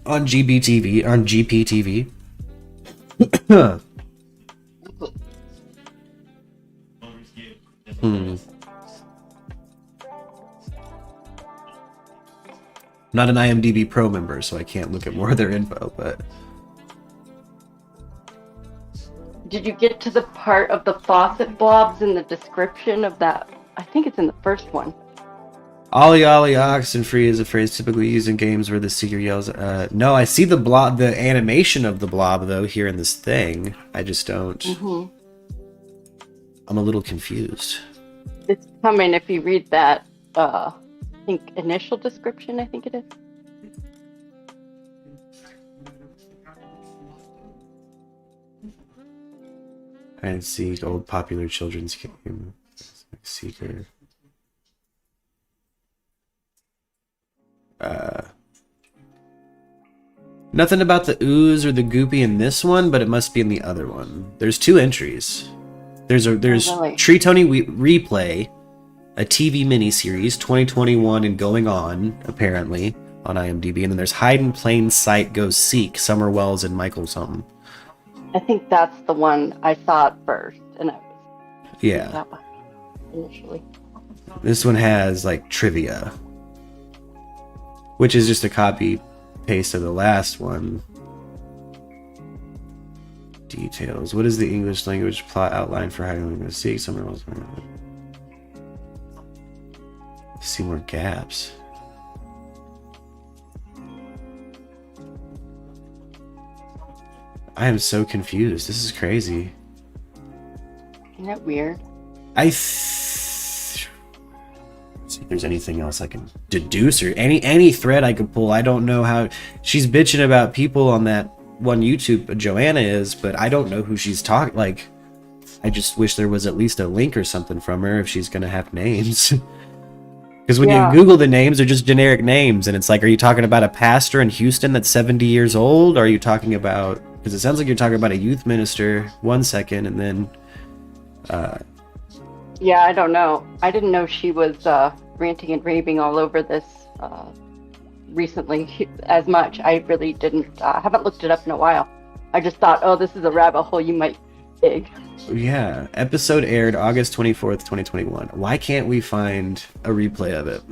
on GBTV, on GPTV? I'm not an IMDb Pro member, so I can't look at more of their info, but... Did you get to the part of the faucet blobs in the description of that? I think it's in the first one. Ollie Ollie oxen free is a phrase typically used in games where the seeker yells, no, I see the blob, the animation of the blob, though, here in this thing. I just don't... I'm a little confused. It's coming if you read that, I think, initial description, I think it is. Hide and seek, old popular children's game. Seeker. Nothing about the ooze or the goopy in this one, but it must be in the other one. There's 2 entries. There's Treertoni Replay, a TV miniseries, 2021 and going on, apparently, on IMDb. And then there's Hide in Plain Sight, Go Seek, Summer Wells and Michael something. I think that's the one I saw at first, and I was that one initially. This one has, like, trivia, which is just a copy paste of the last one. Details. What is the English language plot outline for Hide and Seek? Summer Wells. See more gaps. I am so confused. This is crazy. Isn't that weird? See if there's anything else I can deduce or any thread I could pull. I don't know how she's bitching about people on that one YouTube Joanna is, but I don't know who she's talking. Like, I just wish there was at least a link or something from her if she's gonna have names. Because when you Google the names, they're just generic names, and it's like, are you talking about a pastor in Houston that's 70 years old? Or are you talking about? Because it sounds like you're talking about a youth minister 1 second, and then. Yeah, I don't know. I didn't know she was ranting and raving all over this recently as much. I really didn't. Haven't looked it up in a while. I just thought, oh, this is a rabbit hole you might dig. Yeah, episode aired August 24th, 2021. Why can't we find a replay of it?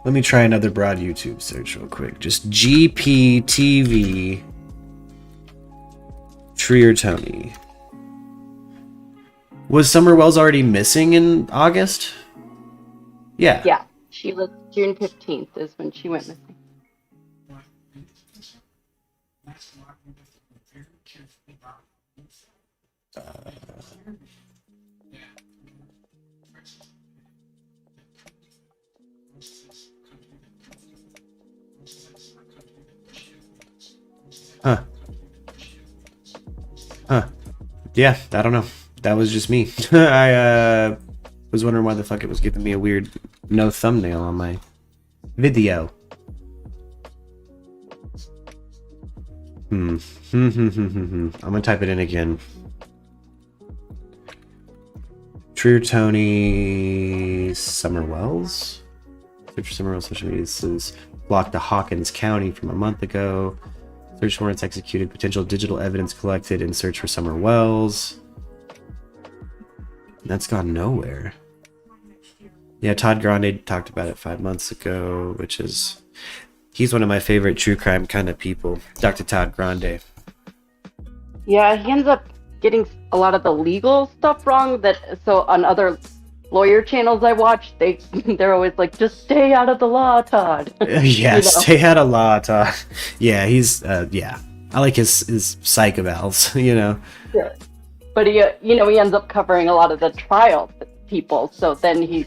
Let me try another broad YouTube search real quick. Just GPTV Treertoni. Was Summer Wells already missing in August? Yeah. Yeah, she was June 15th is when she went missing. Yeah, I don't know. That was just me. I was wondering why the fuck it was giving me a weird no thumbnail on my video. I'm gonna type it in again. Treertoni Summer Wells. Search for Summer Wells social media. This is blocked to Hawkins County from a month ago. Search warrants executed. Potential digital evidence collected in search for Summer Wells. That's gone nowhere. Yeah, Todd Grande talked about it 5 months ago, which is... He's one of my favorite true crime kind of people. Dr. Todd Grande. Yeah, he ends up getting a lot of the legal stuff wrong. So on other lawyer channels I watch, they're always like, just stay out of the law, Todd. Yeah, stay out of law, Todd. Yeah, he's I like his psych evals, you know. Yeah. But he ends up covering a lot of the trial people. So then he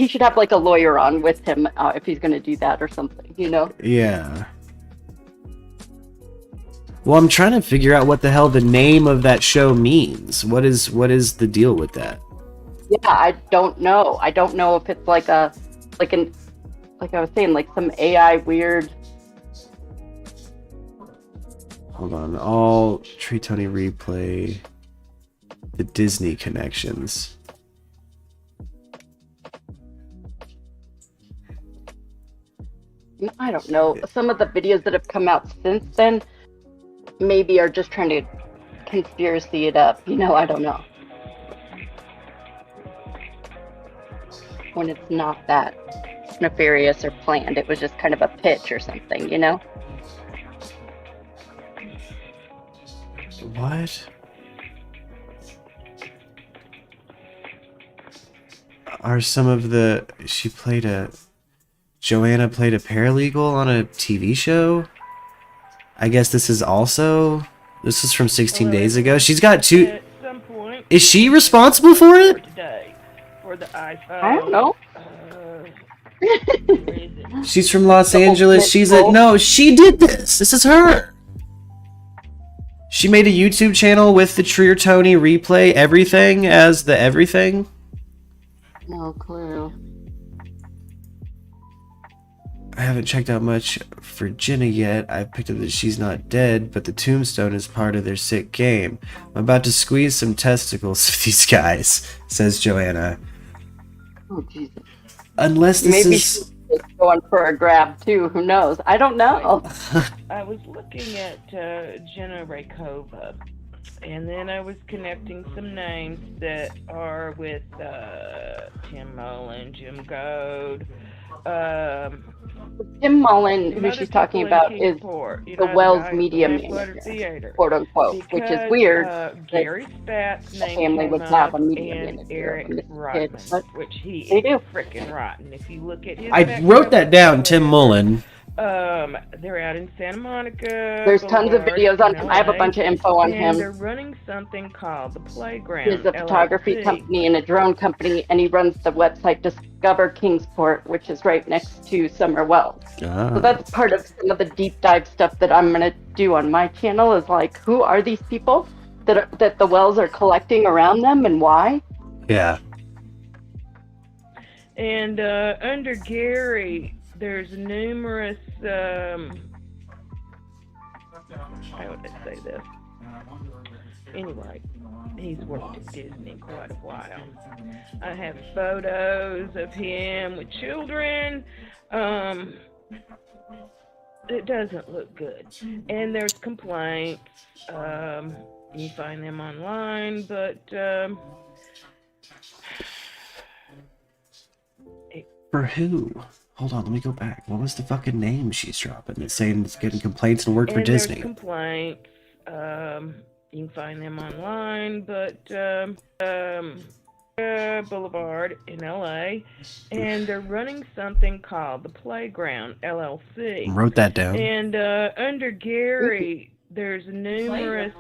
should have like a lawyer on with him if he's going to do that or something, you know. Yeah. Well, I'm trying to figure out what the hell the name of that show means. What is the deal with that? Yeah, I don't know. I don't know if it's like I was saying, like some AI weird. Hold on. All Treertoni replay. The Disney connections. I don't know. Some of the videos that have come out since then maybe are just trying to conspiracy it up. I don't know. When it's not that nefarious or planned, it was just kind of a pitch or something, What? Are some of the... Joanna played a paralegal on a TV show? I guess this is from 16 days ago. She's got two... At some point, Is she responsible for it? today, for the iPhone. I don't know. Where is it? She's from Los Angeles. No, she did this. This is her. She made a YouTube channel with the Treertoni replay everything as the everything. No clue. I haven't checked out much for Jenna yet. I picked up that she's not dead, but the tombstone is part of their sick game. I'm about to squeeze some testicles of these guys, says Joanna. Oh, Jesus. Unless this Maybe is... she's going for a grab, too. Who knows? I don't know. I was looking at Jenna Rakova, and then I was connecting some names that are with Tim Mullen, Jim Goad. Tim Mullen, who she's talking about, is the Wells Media Manager, quote unquote, which is weird. Gary Spatz a family would have a media manager. Eric Rotman, which he they is do. freaking rotten. If you look at his I wrote that down, Tim Mullen. They're out in Santa Monica. There's tons of videos on him. I have a bunch of info on him. They're running something called The Playground. He has a photography LLC. company and a drone company, and he runs the website Discover Kingsport, which is right next to Summer Wells. So that's part of some of the deep dive stuff that I'm going to do on my channel is like, who are these people that the wells are collecting around them and why? Yeah. And under Gary, there's numerous, how would I say this? Anyway, he's worked at Disney quite a while. I have photos of him with children. It doesn't look good. And there's complaints. You can find them online, but For who? Hold on, let me go back. What was the fucking name she's dropping? It's saying it's getting complaints and worked for Disney. There's complaints. You can find them online, but Boulevard in LA, and they're running something called The Playground LLC. Wrote that down. And under Gary, there's numerous.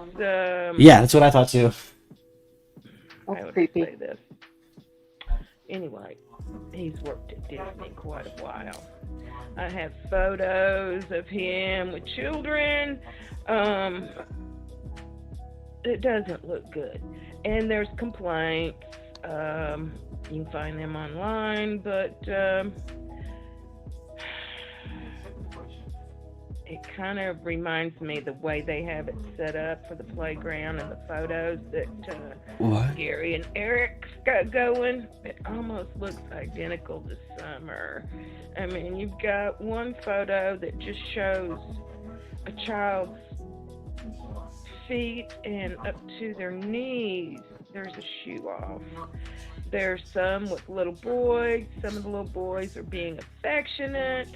Yeah, that's what I thought too. That's creepy. Say this. Anyway, he's worked at Disney quite a while. I have photos of him with children. It doesn't look good. And there's complaints. You can find them online, but it kind of reminds me the way they have it set up for the playground and the photos that Gary and Eric's got going. It almost looks identical to Summer. I mean, you've got one photo that just shows a child's feet and up to their knees there's a shoe off. There's some with little boys. Some of the little boys are being affectionate.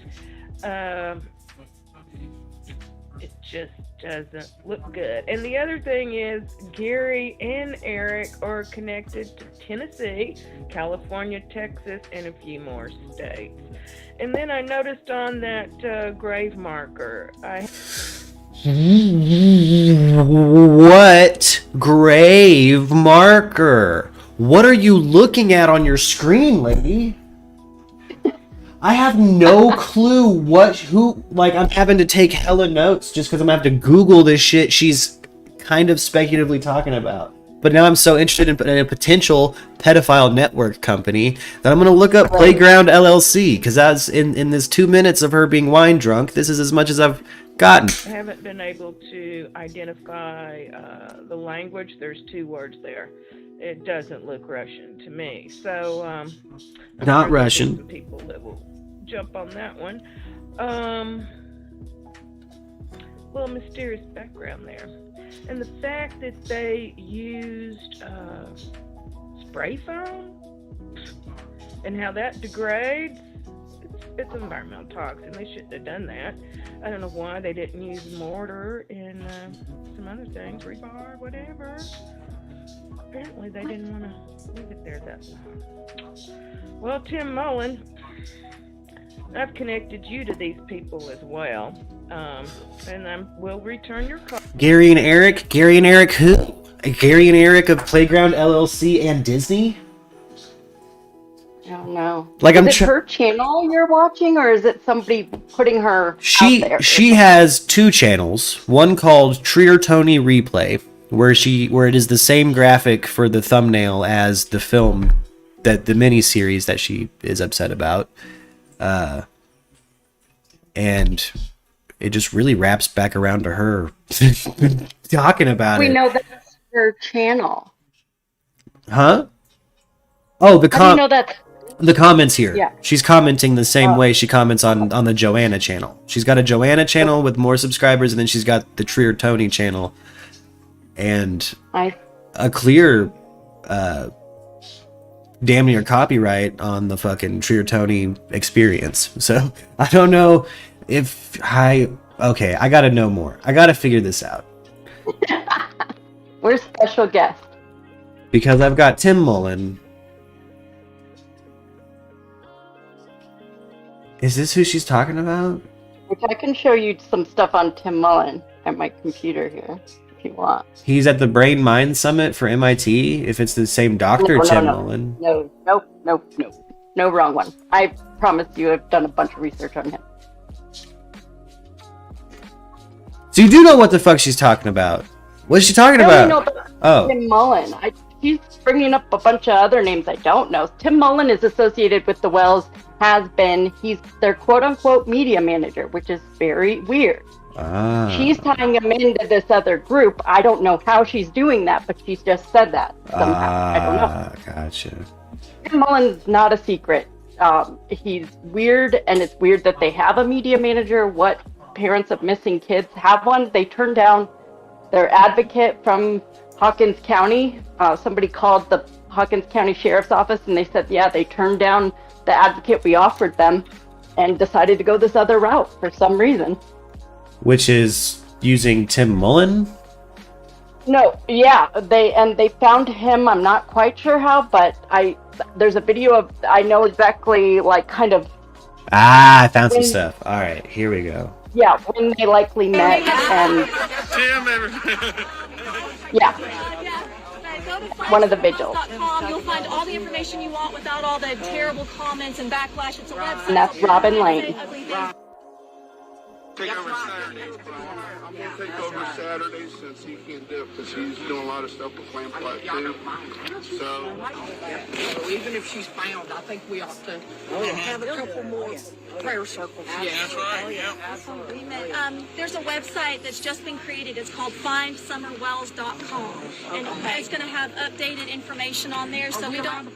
It just doesn't look good. And the other thing is Gary and Eric are connected to Tennessee, California, Texas, and a few more states. And then I noticed on that grave marker, What grave marker? What are you looking at on your screen, lady? I have no clue I'm having to take hella notes just because I'm gonna have to Google this shit she's kind of speculatively talking about. But now I'm so interested in a potential pedophile network company that I'm gonna look up Playground LLC, because that's in this 2 minutes of her being wine drunk, this is as much as I've gotten. I haven't been able to identify the language. There's 2 words there. It doesn't look Russian to me. So, I'm Not sure there'll be Russian. some people that will jump on that one. Little mysterious background there. And the fact that they used spray foam and how that degrades, it's environmental toxin. They shouldn't have done that. I don't know why they didn't use mortar and some other things, rebar, whatever. Apparently they didn't want to leave it there that long. Well, Tim Mullen, I've connected you to these people as well. And I will return your call. Gary and Eric who? Gary and Eric of Playground LLC and Disney? I don't know. Like, is it her channel you're watching, or is it somebody putting her out there? She has 2 channels. One called Treertoni Replay, where it is the same graphic for the thumbnail as the film, that the miniseries that she is upset about. And it just really wraps back around to her talking about it. We know that's her channel. Huh? Oh, How do you know that's the comments here. Yeah. She's commenting the same way she comments on the Joanna channel. She's got a Joanna channel with more subscribers, and then she's got the Treertoni channel. And a clear damn near copyright on the fucking Treertoni experience. So I don't know if I gotta know more. I gotta figure this out. We're special guest. Because I've got Tim Mullen. Is this who she's talking about? Which I can show you some stuff on Tim Mullen at my computer here, if you want. He's at the Brain Mind Summit for MIT. If it's the same doctor, Tim Mullen. No, wrong one. I promise you I've done a bunch of research on him. So you do know what the fuck she's talking about. What's she talking about? I only know about Tim Mullen. She's bringing up a bunch of other names I don't know. Tim Mullen is associated with the Wells, has been. He's their quote-unquote media manager, which is very weird. She's tying him into this other group. I don't know how she's doing that, but she's just said that somehow. I don't know. Gotcha. Tim Mullen's not a secret. He's weird, and it's weird that they have a media manager. What parents of missing kids have one? They turned down their advocate from Hawkins County. Somebody called the Hawkins County Sheriff's Office, and they said, yeah, they turned down the advocate we offered them and decided to go this other route for some reason. Which is using Tim Mullen? No, yeah, they found him. I'm not quite sure how, but there's a video of, I know exactly, like, kind of. I found some stuff. All right, here we go. Yeah, when they likely met, and yeah, one of the vigils. You'll find all the information you want without all the terrible comments and backlash. It's a website. And that's Robin Lane. Take over Saturday. I'm going to take over Saturday since he can't do it because he's doing a lot of stuff with Clam Flat too. So even if she's found, I think we ought to have a couple more prayer circles. Yeah, that's right. Yeah. There's a website that's just been created. It's called findsummerwells.com, and it's going to have updated information on there. So we don't.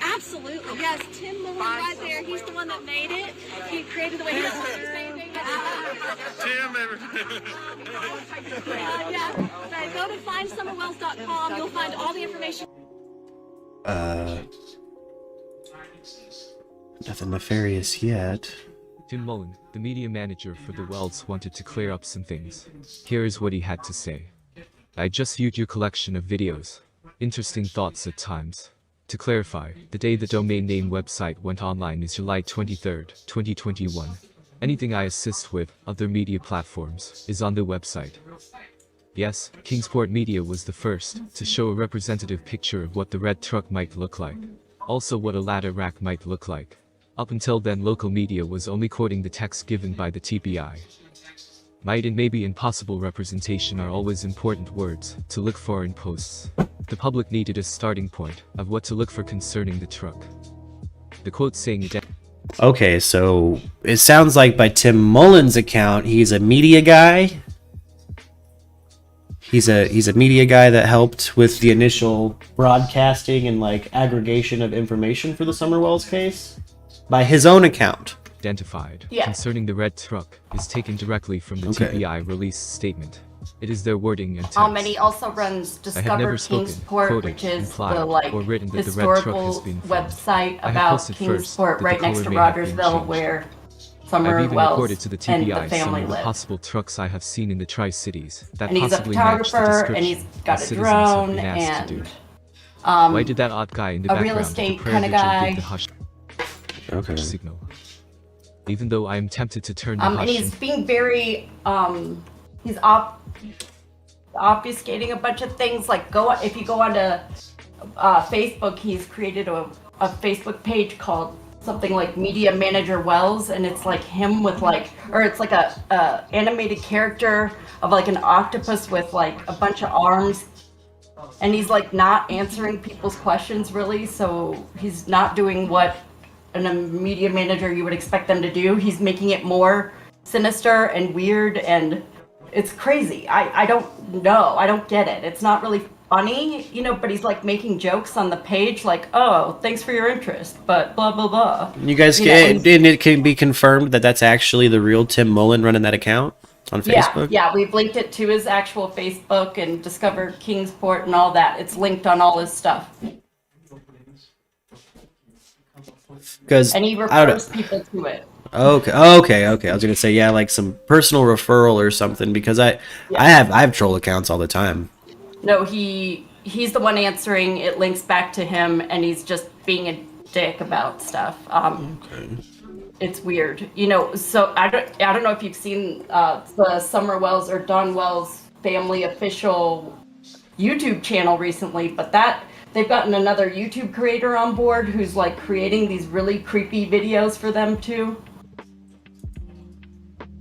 Absolutely, yes. Tim Mullen right there. He's the one that made it. He created the way he does everything. Tim, yeah. Go to findsummerwells.com. You'll find all the information. Nothing nefarious yet. Tim Mullen, the media manager for the Wells, wanted to clear up some things. Here is what he had to say. I just viewed your collection of videos. Interesting thoughts at times. To clarify, the day the domain name website went online is July 23rd, 2021. Anything I assist with, other media platforms, is on the website. Yes, Kingsport Media was the first to show a representative picture of what the red truck might look like. Also what a ladder rack might look like. Up until then, local media was only quoting the text given by the TBI. Might and maybe impossible representation are always important words to look for in posts. The public needed a starting point of what to look for concerning the truck. The quote saying it. Okay, so it sounds like by Tim Mullen's account, he's a media guy. He's a media guy that helped with the initial broadcasting and like aggregation of information for the Summer Wells case by his own account. Identified Yeah. concerning the red truck is taken directly from the Okay. TBI release statement. It is their wording and text. And he also runs I have never Discover spoken, Kingsport, quoted, which is implied, the like or written that the red truck has historical been found. website I have about posted first Kingsport, that right the next color to may have been Rogersville, changed. where I've Summer even Wells reported to the and TBI the some family of the live. possible trucks I have seen in the Tri-Cities that And he's a possibly match the photographer, and description he's got that a citizens have drone, been asked to do. and Why did that odd guy in the a background real of the estate prayer kind of vigil guy. give the hush Okay. signal? Even though I am tempted to turn the And hush he's being very he's obfuscating a bunch of things. Like if you go onto Facebook, he's created a Facebook page called something like Media Manager Wells, and it's like him with like, or it's like a animated character of like an octopus with like a bunch of arms, and he's like not answering people's questions really, so he's not doing what a media manager you would expect them to do. He's making it more sinister and weird, and it's crazy. I don't know. I don't get it. It's not really funny, you know, but he's like making jokes on the page like, oh, thanks for your interest, but blah, blah, blah. You guys know, and it can be confirmed that that's actually the real Tim Mullen running that account on Facebook? Yeah, we've linked it to his actual Facebook and Discover Kingsport and all that. It's linked on all his stuff. Because And he refers people to it. Okay. I was gonna say yeah, like some personal referral or something because I have troll accounts all the time. No, he's the one answering. It links back to him, and he's just being a dick about stuff. It's weird, you know. So I don't know if you've seen the Summer Wells or Don Wells family official YouTube channel recently, but they've gotten another YouTube creator on board who's like creating these really creepy videos for them too.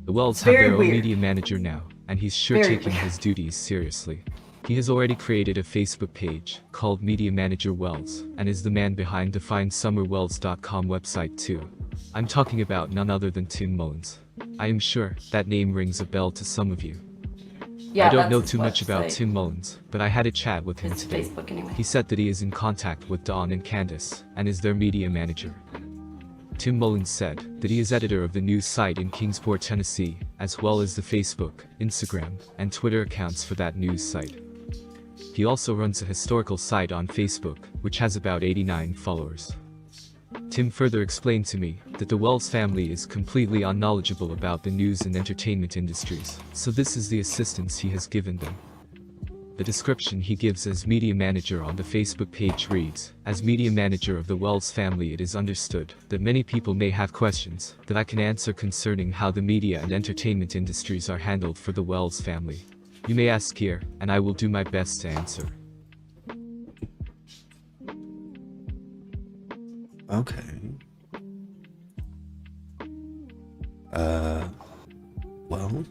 The Wells have Very their own weird. media manager now, and he's sure Very taking weird. his duties seriously. He has already created a Facebook page called Media Manager Wells, and is the man behind the findsummerwells.com website too. I'm talking about none other than Tim Mullins. I am sure that name rings a bell to some of you. Yeah, I don't that's know his too much about website. Tim Mullins, but I had a chat with him His today. Facebook anyway. He said that he is in contact with Dawn and Candace, and is their media manager. Tim Mullins said that he is editor of the news site in Kingsport, Tennessee, as well as the Facebook, Instagram, and Twitter accounts for that news site. He also runs a historical site on Facebook, which has about 89 followers. Tim further explained to me that the Wells family is completely unknowledgeable about the news and entertainment industries, so this is the assistance he has given them. The description he gives as media manager on the Facebook page reads, "As media manager of the Wells family, it is understood that many people may have questions that I can answer concerning how the media and entertainment industries are handled for the Wells family. You may ask here, and I will do my best to answer." Okay. Well,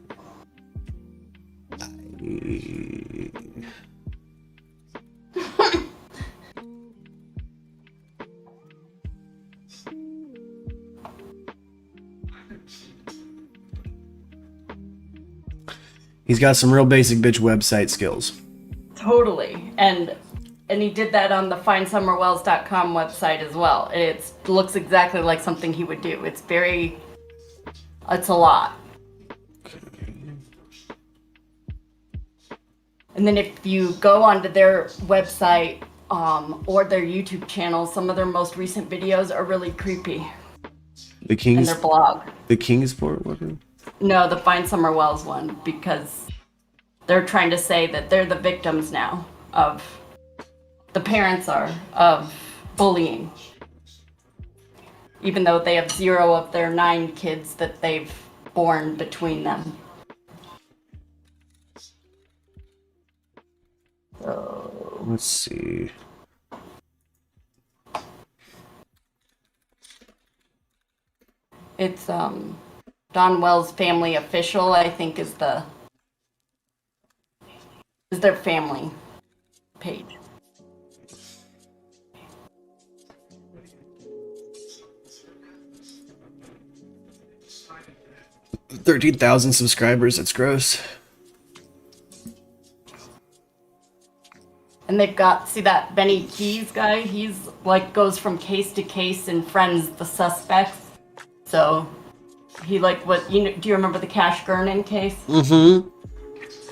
he's got some real basic bitch website skills. Totally. And he did that on the findsummerwells.com website as well. It looks exactly like something he would do. It's a lot. And then if you go onto their website or their YouTube channel, some of their most recent videos are really creepy. The Kings. And their blog. The Kingsport one. No, the Find Summer Wells one, because they're trying to say that they're the victims now of, the parents are, of bullying. Even though they have 0 of their 9 kids that they've born between them. So, Let's see. It's Don Wells Family Official, I think, is their family page. $13,000 subscribers. That's gross. And they've got, see that Benny Keys guy? He's like goes from case to case and friends the suspects. So he like what do you remember the Cash Gernon case? Mm-hmm.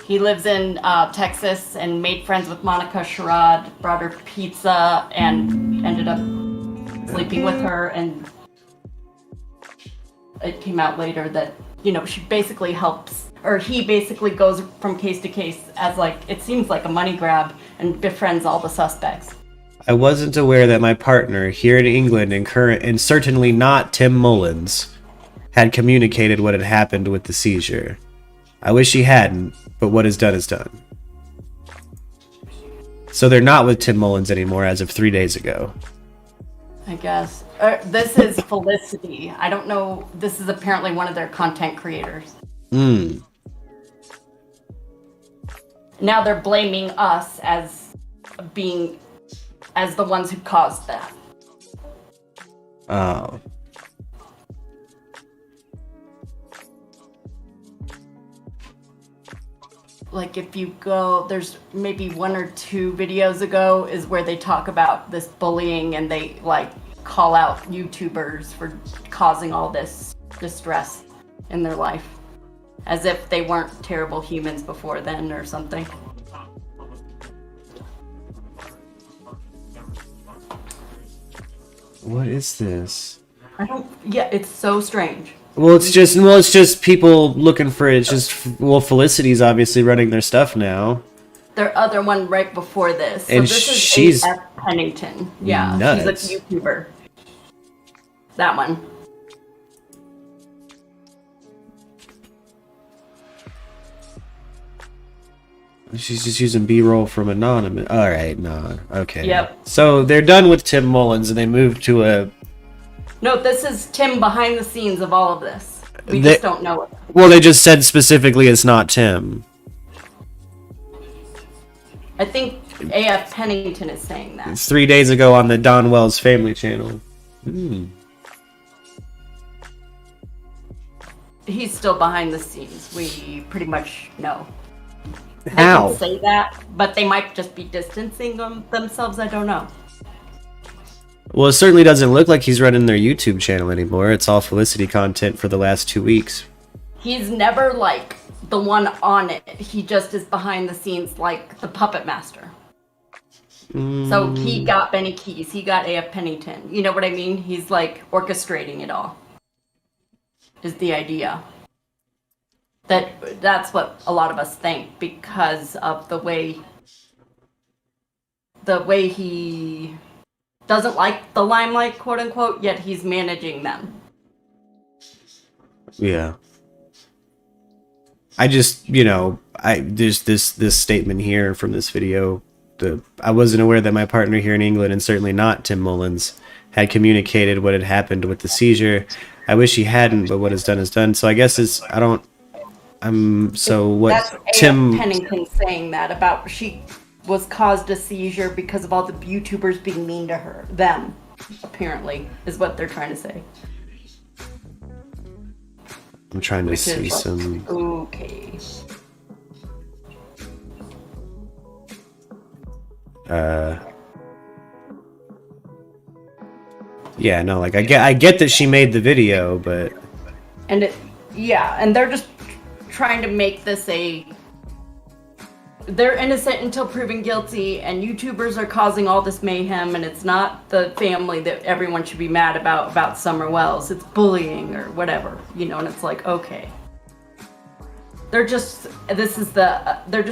He lives in Texas and made friends with Monica Sherrod, brought her pizza, and ended up sleeping with her. And it came out later that, she basically helps, or he basically goes from case to case as like, it seems like a money grab, and befriends all the suspects. I wasn't aware that my partner here in England and certainly not Tim Mullins had communicated what had happened with the seizure. I wish he hadn't, but what is done is done. So they're not with Tim Mullins anymore as of 3 days ago. I guess. This is Felicity. I don't know. This is apparently one of their content creators. Now they're blaming us as the ones who caused that. Oh. Like if you go, there's maybe 1 or 2 videos ago is where they talk about this bullying and they like call out YouTubers for causing all this distress in their life. As if they weren't terrible humans before then or something. What is this? Yeah, it's so strange. Well, it's just people looking for it. It's just, Felicity's obviously running their stuff now. Their other one right before this. So And this is she's A.F. Pennington. Yeah, nuts. she's a YouTuber. That one. She's just using B-roll from Anonymous. Alright, no. Okay. Yep. So they're done with Tim Mullins and they moved to a... No, this is Tim behind the scenes of all of this. We just don't know it. Well, they just said specifically it's not Tim. I think A.F. Pennington is saying that. It's 3 days ago on the Don Wells Family channel. He's still behind the scenes. We pretty much know. How? They can say that, but they might just be distancing themselves. I don't know. Well, it certainly doesn't look like he's running their YouTube channel anymore. It's all Felicity content for the last 2 weeks. He's never like the one on it. He just is behind the scenes like the puppet master. So he got Benny Keys. He got A.F. Pennington. You know what I mean? He's like orchestrating it all. Is the idea. That's what a lot of us think because of the way he doesn't like the limelight, quote unquote, yet he's managing them. Yeah. I just, there's this statement here from this video. I wasn't aware that my partner here in England, and certainly not Tim Mullins, had communicated what had happened with the seizure. I wish he hadn't, but what is done is done. So I guess that's A.F. Pennington saying that about she was caused a seizure because of all the YouTubers being mean to them, apparently, is what they're trying to say. I'm trying to see some... Okay. Yeah, no, like I get that she made the video, but... And they're just trying to make this they're innocent until proven guilty, and YouTubers are causing all this mayhem, and it's not the family that everyone should be mad about Summer Wells. It's bullying or whatever, and it's like, okay. They're just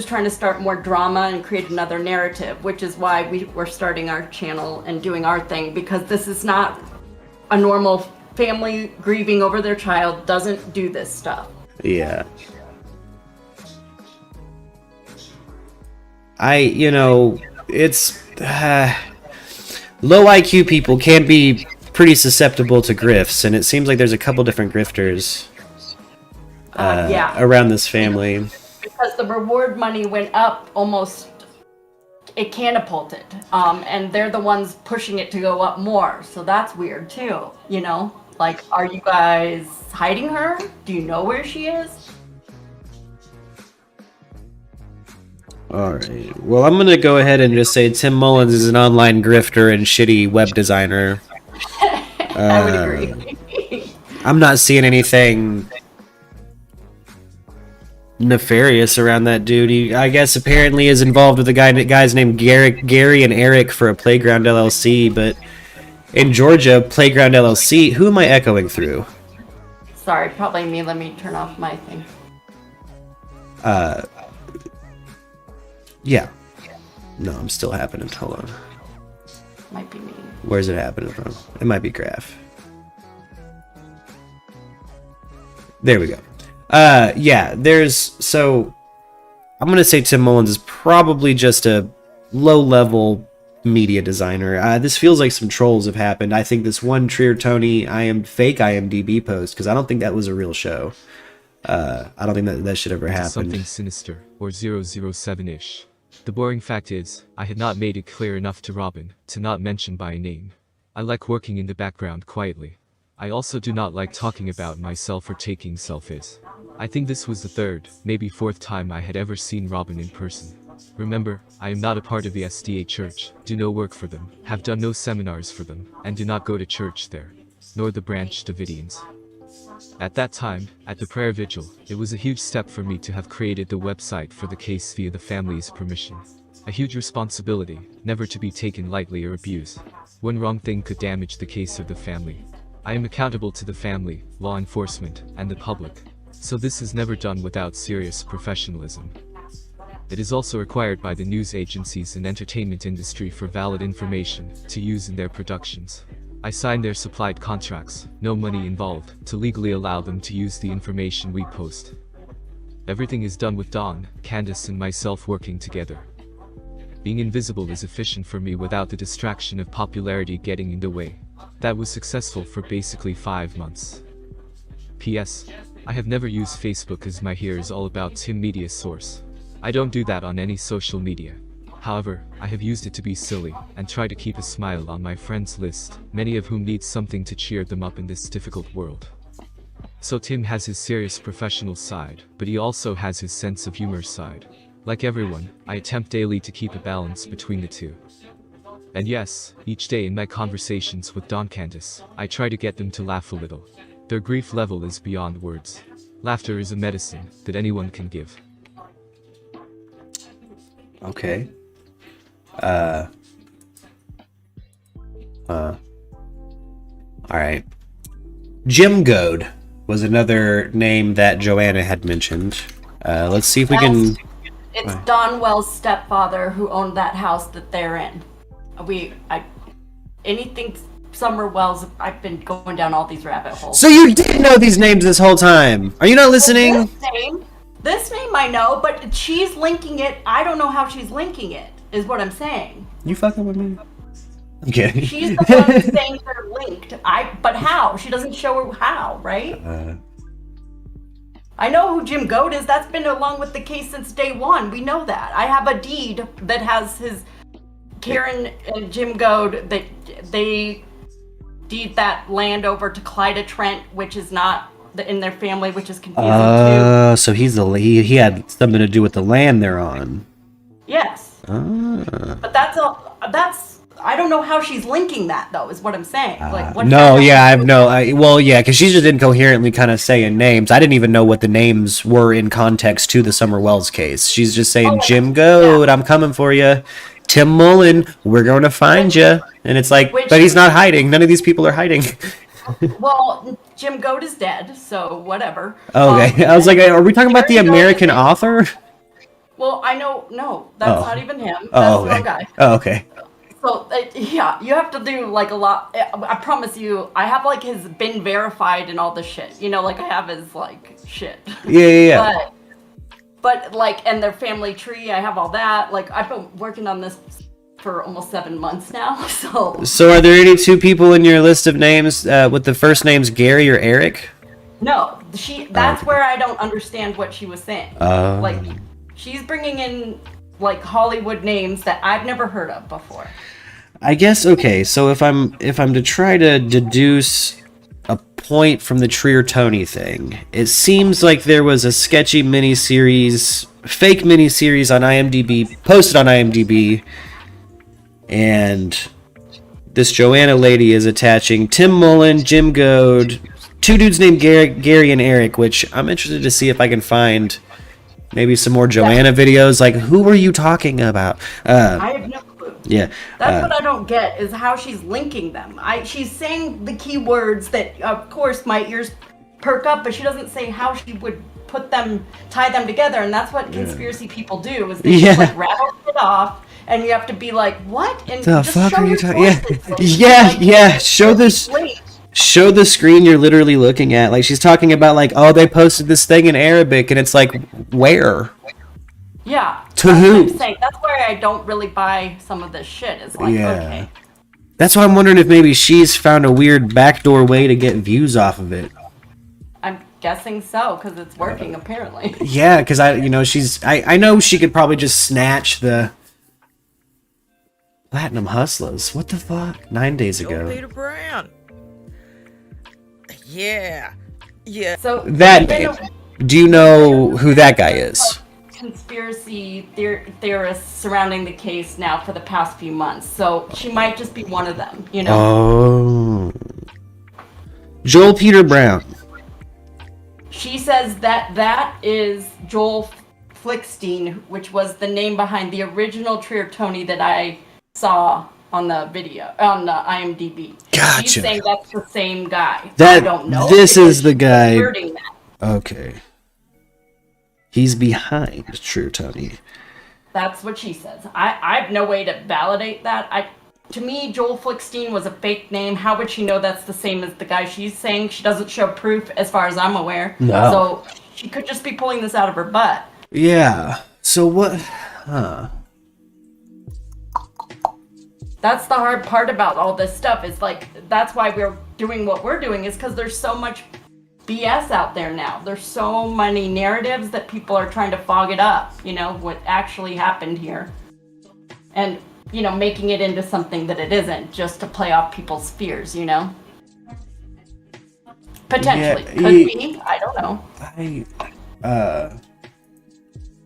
trying to start more drama and create another narrative, which is why we're starting our channel and doing our thing, because this is not a normal family grieving over their child doesn't do this stuff. Yeah. it's low IQ people can be pretty susceptible to grifts, and it seems like there's a couple different grifters around this family. Because the reward money went up almost, it catapulted, and they're the ones pushing it to go up more. So that's weird too, you know? Like, are you guys hiding her? Do you know where she is? Alright, well, I'm gonna go ahead and just say Tim Mullins is an online grifter and shitty web designer. I would agree. I'm not seeing anything nefarious around that dude. He, I guess, apparently is involved with guys named Gary and Eric for a Playground LLC, but in Georgia, Playground LLC, who am I echoing through? Sorry, probably me. Let me turn off my thing. Yeah. No, I'm still happening. Hold on. Might be me. Where's it happening from? It might be Graph. There we go. Yeah, so I'm gonna say Tim Mullins is probably just a low-level media designer. This feels like some trolls have happened. I think this one Treertoni fake IMDb post, because I don't think that was a real show. I don't think that should ever happen. Something sinister, or 007-ish. The boring fact is, I had not made it clear enough to Robin, to not mention by name. I like working in the background quietly. I also do not like talking about myself or taking selfies. I think this was the third, maybe fourth time I had ever seen Robin in person. Remember, I am not a part of the SDA church, do no work for them, have done no seminars for them, and do not go to church there, nor the Branch Davidians. At that time, at the prayer vigil, it was a huge step for me to have created the website for the case via the family's permission. A huge responsibility, never to be taken lightly or abused. One wrong thing could damage the case of the family. I am accountable to the family, law enforcement, and the public. So this is never done without serious professionalism. It is also required by the news agencies and entertainment industry for valid information to use in their productions. I signed their supplied contracts, no money involved, to legally allow them to use the information we post. Everything is done with Dawn, Candace and myself working together. Being invisible is efficient for me without the distraction of popularity getting in the way. That was successful for basically 5 months. P.S. I have never used Facebook as my here is all about Tim media source. I don't do that on any social media. However, I have used it to be silly, and try to keep a smile on my friends list, many of whom need something to cheer them up in this difficult world. So Tim has his serious professional side, but he also has his sense of humor side. Like everyone, I attempt daily to keep a balance between the two. And yes, each day in my conversations with Dawn Candace, I try to get them to laugh a little. Their grief level is beyond words. Laughter is a medicine that anyone can give. Okay. Alright. Jim Goad was another name that Joanna had mentioned. Let's see if we can... It's Don Wells' stepfather who owned that house that they're in. Anything Summer Wells, I've been going down all these rabbit holes. So you did know these names this whole time! Are you not listening? This name I know, but she's linking it. I don't know how she's linking it, is what I'm saying. You fucking with me? Okay. She's the one who's saying they're linked. But how? She doesn't show how, right? I know who Jim Goad is. That's been along with the case since day one. We know that. I have a deed that has his Karen and Jim Goad, that they deed that land over to Clyda Trent, which is not in their family, which is confusing too. So he had something to do with the land they're on. Yes. But I don't know how she's linking that though, is what I'm saying. Because she's just incoherently kind of saying names. I didn't even know what the names were in context to the Summer Wells case. She's just saying, Jim Goad, I'm coming for you. Tim Mullen, we're going to find you. And it's like, but he's not hiding. None of these people are hiding. Well, Jim Goad is dead, so whatever. Okay, I was like, are we talking about the American author? Well, I know, no, that's not even him. That's Oh, okay. the guy. Oh, okay. So, yeah, you have to do, like, a lot. I promise you, I have, like, his been verified and all this shit. You know, like, I have his, like, shit. But, like, and their family tree, I have all that. Like, I've been working on this for almost 7 months now. So So are there any two people in your list of names with the first names Gary or Eric? no, that's where I don't understand what she was saying. Like, she's bringing in like Hollywood names that I've never heard of before. I guess okay. So if I'm to try to deduce a point from the Treertoni thing, it seems like there was a sketchy miniseries, fake miniseries on IMDb, posted on IMDb, and this Joanna lady is attaching Tim Mullen, Jim Goad, two dudes named Gary and Eric, which I'm interested to see if I can find maybe some more Joanna videos. Like, who were you talking about? I have no clue. Yeah. That's what I don't get is how she's linking them. She's saying the keywords that, of course, my ears perk up, but she doesn't say how she would tie them together, and that's what conspiracy people do. Is they just like rattle it off, and you have to be like, "What?" And The just fuck show are you your talking? Yeah, choices. Like, yeah. Show this. Show the screen you're literally looking at. Like, she's talking about like, oh, they posted this thing in Arabic, and it's like, where? Yeah. To that's who? What I'm saying. That's why I don't really buy some of this shit. It's like, okay. That's why I'm wondering if maybe she's found a weird backdoor way to get views off of it. I'm guessing so, because it's working, apparently. Yeah, because I know she could probably just snatch the Platinum Hustlers. What the fuck? 9 days ago. Peter Brown. Yeah. So That name. Do you know who that guy is? Conspiracy theorists surrounding the case now for the past few months, so she might just be one of them, you know. Oh. Joel Peter Brown. She says that is Joel Flickstein, which was the name behind the original Treertoni that I saw on the video on the IMDb. Gotcha. She's saying that's the same guy. I That don't know. this is the guy. Asserting that. Okay. He's behind Treertoni. That's what she says. I have no way to validate that. To me, Joel Flickstein was a fake name. How would she know that's the same as the guy she's saying? She doesn't show proof, as far as I'm aware. No. So she could just be pulling this out of her butt. Yeah. So what? Huh. That's the hard part about all this stuff. Is like, that's why we're doing what we're doing, is because there's so much BS out there now. There's so many narratives that people are trying to fog it up, you know, what actually happened here. And, you know, making it into something that it isn't, just to play off people's fears, you know? Potentially. Yeah, Could be. I don't know.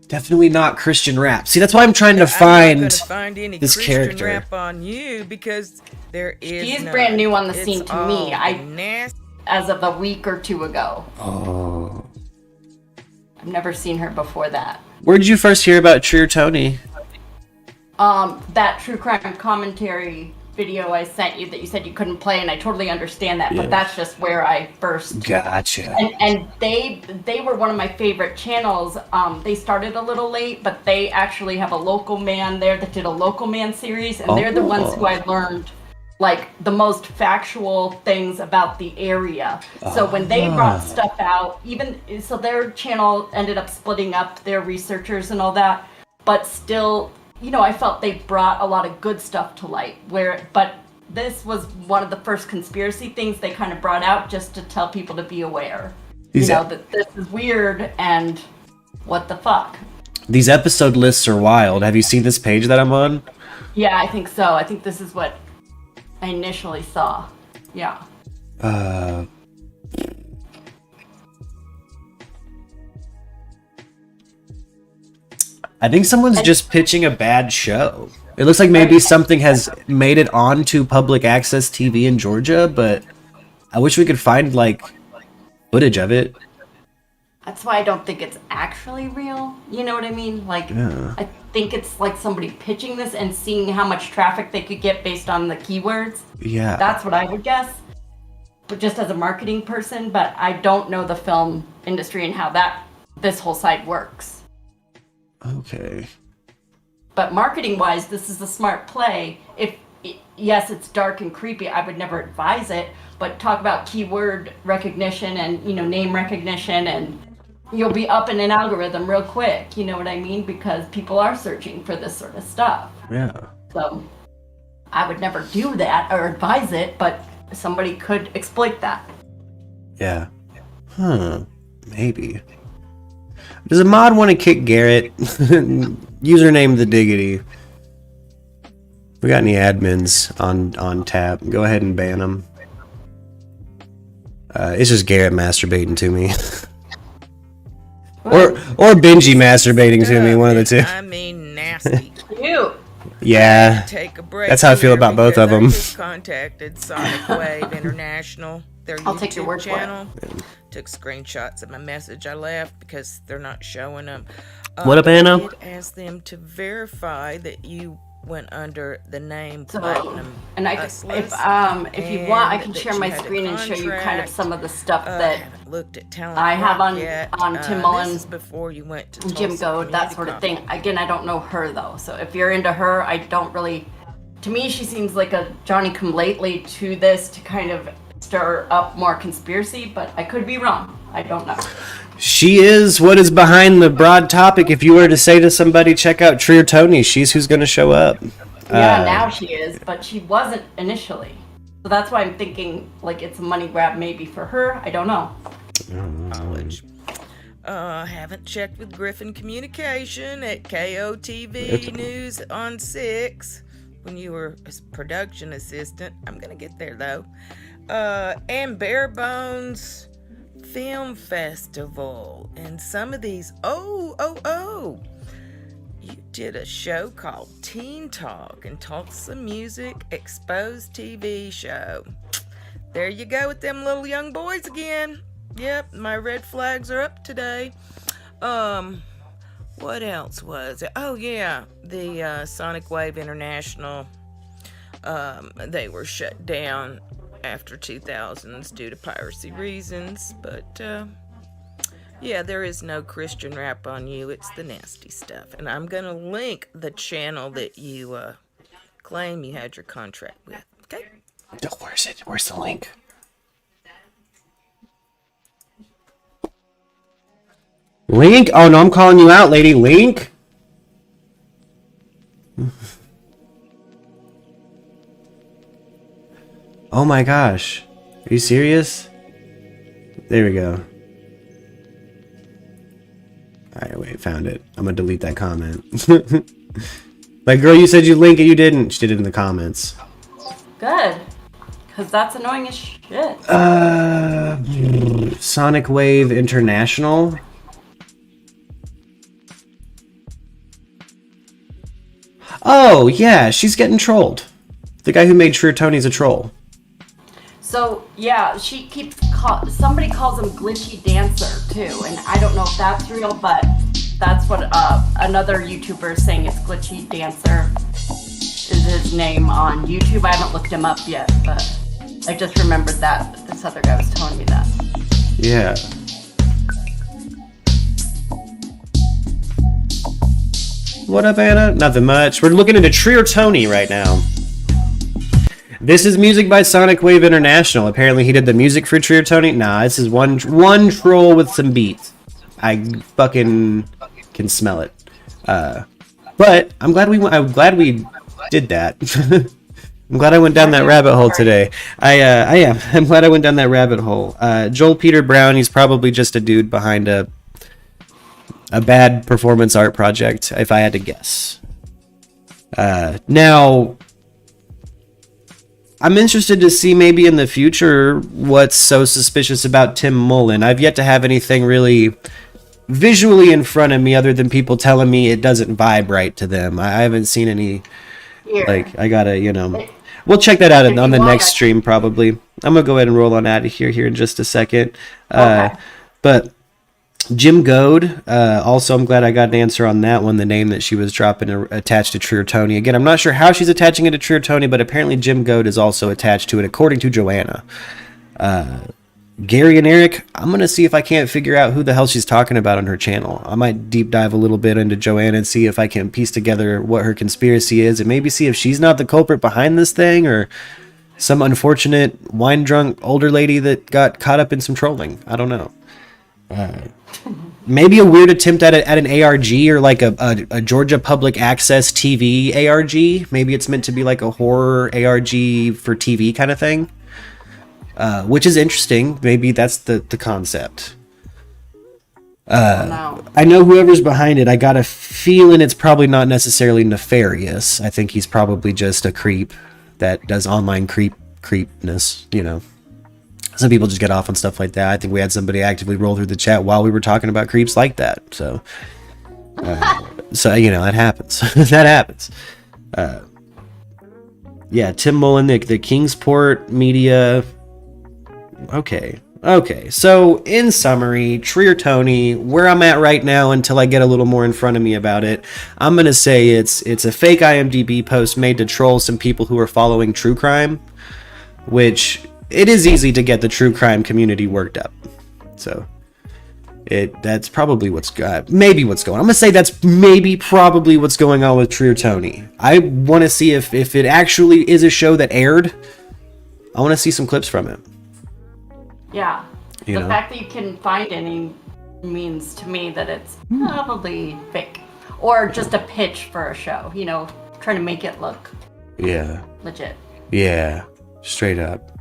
Definitely not Christian rap. See, that's why I'm trying to find, I'm not gonna find any this Christian character. rap on you because there is. She's none. brand new on the It's scene to all me. nasty. As of a week or two ago. Oh. I've never seen her before that. Where did you first hear about Treertoni? That true crime commentary video I sent you that you said you couldn't play, and I totally understand that, Yeah. but that's just where I first. Gotcha. And they were one of my favorite channels. They started a little late, but they actually have a local man there that did a local man series, and they're the ones who I learned like the most factual things about the area. So when they brought stuff out, so their channel ended up splitting up their researchers and all that, but still, you know, I felt they brought a lot of good stuff to light. But this was one of the first conspiracy things they kind of brought out just to tell people to be aware. You know, that this is weird and what the fuck. These episode lists are wild. Have you seen this page that I'm on? Yeah, I think so. I think this is what I initially saw. Yeah. I think someone's just pitching a bad show. It looks like maybe something has made it onto public access TV in Georgia, but I wish we could find like footage of it. That's why I don't think it's actually real. You know what I mean? Like, Yeah. I think it's like somebody pitching this and seeing how much traffic they could get based on the keywords. Yeah. That's what I would guess. But just as a marketing person, but I don't know the film industry and how this whole site works. Okay. But marketing wise, this is a smart play. Yes, it's dark and creepy. I would never advise it, but talk about keyword recognition and, you know, name recognition, and you'll be up in an algorithm real quick. You know what I mean? Because people are searching for this sort of stuff. Yeah. So I would never do that or advise it, but somebody could exploit that. Yeah. Huh. Maybe. Does a mod want to kick Garrett? Username the Diggity. We got any admins on tap? Go ahead and ban them. It's just Garrett masturbating to me. or Benji masturbating to me, one of the two. I mean, nasty. Cute. Yeah. Take a break. That's how I feel here about both of because I them. just contacted Sonic Wave International, their I'll take your YouTube word for it. channel. Took screenshots of my message I left because they're not showing them. What up, Anna? I did ask them to verify that you went under the name Platinum. And I could, if you want, I can share my screen and show you kind of some of the stuff that looked at talent I have on yet. Tim Mullins, before you went to Jim Tulsa Goad, that Community sort of College. thing. Again, I don't know her though, so if you're into her, I don't really. To me, she seems like a Johnny Come Lately to this to kind of stir up more conspiracy, but I could be wrong. I don't know. She is what is behind the broad topic. If you were to say to somebody, check out Treertoni, she's who's going to show up. Yeah, now she is, but she wasn't initially. So that's why I'm thinking like it's a money grab maybe for her. I don't know. College. Haven't checked with Griffin Communication at KOTV News on 6 when you were a production assistant. I'm gonna get there though. And Bare Bones Film Festival and some of these. You did a show called Teen Talk and talked some music, exposed TV show. There you go with them little young boys again. Yep, my red flags are up today. What else was it? Oh yeah, the Sonic Wave International. They were shut down after 2000s due to piracy reasons, but yeah, there is no Christian rap on you. It's the nasty stuff. And I'm going to link the channel that you claim you had your contract with. Okay? Where's it? Where's the link? Link? Oh no, I'm calling you out, lady. Link? Oh my gosh. Are you serious? There we go. Alright, wait, found it. I'm gonna delete that comment. Like, girl, you said you link it, you didn't. She did it in the comments. Good. Because that's annoying as shit. Sonic Wave International. Oh, yeah, she's getting trolled. The guy who made Treertoni's a troll. So, yeah, she keeps somebody calls him Glitchy Dancer, too. And I don't know if that's real, but that's what another YouTuber is saying. It's Glitchy Dancer is his name on YouTube. I haven't looked him up yet, but I just remembered that this other guy was telling me that. Yeah. What up, Anna? Nothing much. We're looking into Treertoni right now. This is music by Sonic Wave International. Apparently he did the music for Treertoni. Nah, this is one troll with some beats. I fucking can smell it. But I'm glad we did that. I'm glad I went down that rabbit hole today. I am. I'm glad I went down that rabbit hole. Joel Peter Brown, he's probably just a dude behind a bad performance art project, if I had to guess. Now, I'm interested to see maybe in the future what's so suspicious about Tim Mullen. I've yet to have anything really visually in front of me other than people telling me it doesn't vibe right to them. I haven't seen any, like, I gotta, we'll check that out on the next stream probably. I'm gonna go ahead and roll on out of here in just a second. But Jim Goad, also I'm glad I got an answer on that one, the name that she was dropping attached to Treertoni. Again, I'm not sure how she's attaching it to Treertoni, but apparently Jim Goad is also attached to it, according to Joanna. Gary and Eric, I'm going to see if I can't figure out who the hell she's talking about on her channel. I might deep dive a little bit into Joanna and see if I can piece together what her conspiracy is, and maybe see if she's not the culprit behind this thing, or some unfortunate wine-drunk older lady that got caught up in some trolling. I don't know. maybe a weird attempt at an ARG or like a Georgia Public Access TV ARG. Maybe it's meant to be like a horror ARG for TV kind of thing, which is interesting. Maybe that's the concept. I know whoever's behind it. I got a feeling it's probably not necessarily nefarious. I think he's probably just a creep that does online creepness, you know. Some people just get off on stuff like that. I think we had somebody actively roll through the chat while we were talking about creeps like that. So, you know, that happens. That happens. Yeah, Tim Mullen, the Kingsport Media. Okay. So, in summary, Treertoni, where I'm at right now until I get a little more in front of me about it, I'm going to say it's a fake IMDb post made to troll some people who are following true crime, which... it is easy to get the true crime community worked up. So that's probably maybe what's going on. I'm going to say that's maybe probably what's going on with Treertoni. I want to see if it actually is a show that aired. I want to see some clips from it. Yeah. You The know? fact that you can find any means to me that it's probably fake. Or just a pitch for a show, you know, trying to make it look legit. Yeah. Straight up.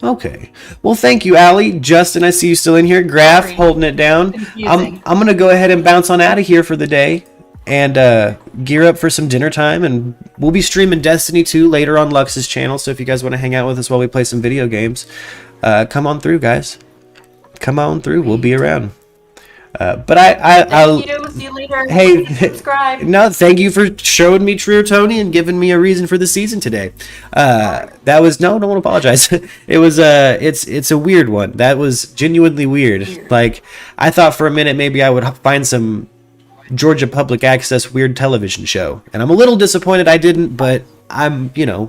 Okay. Well, thank you, Allie. Justin, I see you still in here. Graph, holding it down. I'm going to go ahead and bounce on out of here for the day and gear up for some dinner time. And we'll be streaming Destiny 2 later on Lux's channel. So if you guys want to hang out with us while we play some video games, come on through, guys. Come on through. We'll be around. But Thank you. See you later. Hey, subscribe. No, thank you for showing me Treertoni and giving me a reason for the season today. That was don't want to apologize. It was it's a weird one. That was genuinely weird. Like I thought for a minute maybe I would find some Georgia Public Access weird television show, and I'm a little disappointed I didn't. But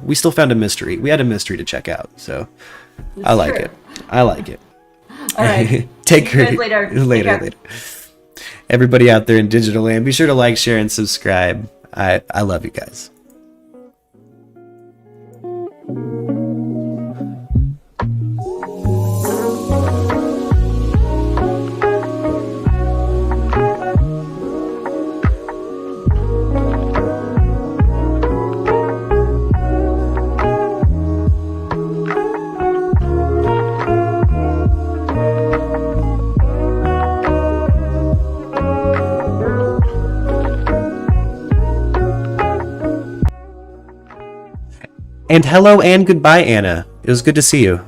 we still found a mystery. We had a mystery to check out, so I like it. I like it. All right. Take See you care. guys later. Later. Everybody out there in digital land, be sure to like, share, and subscribe. I love you guys. And hello and goodbye, Anna. It was good to see you.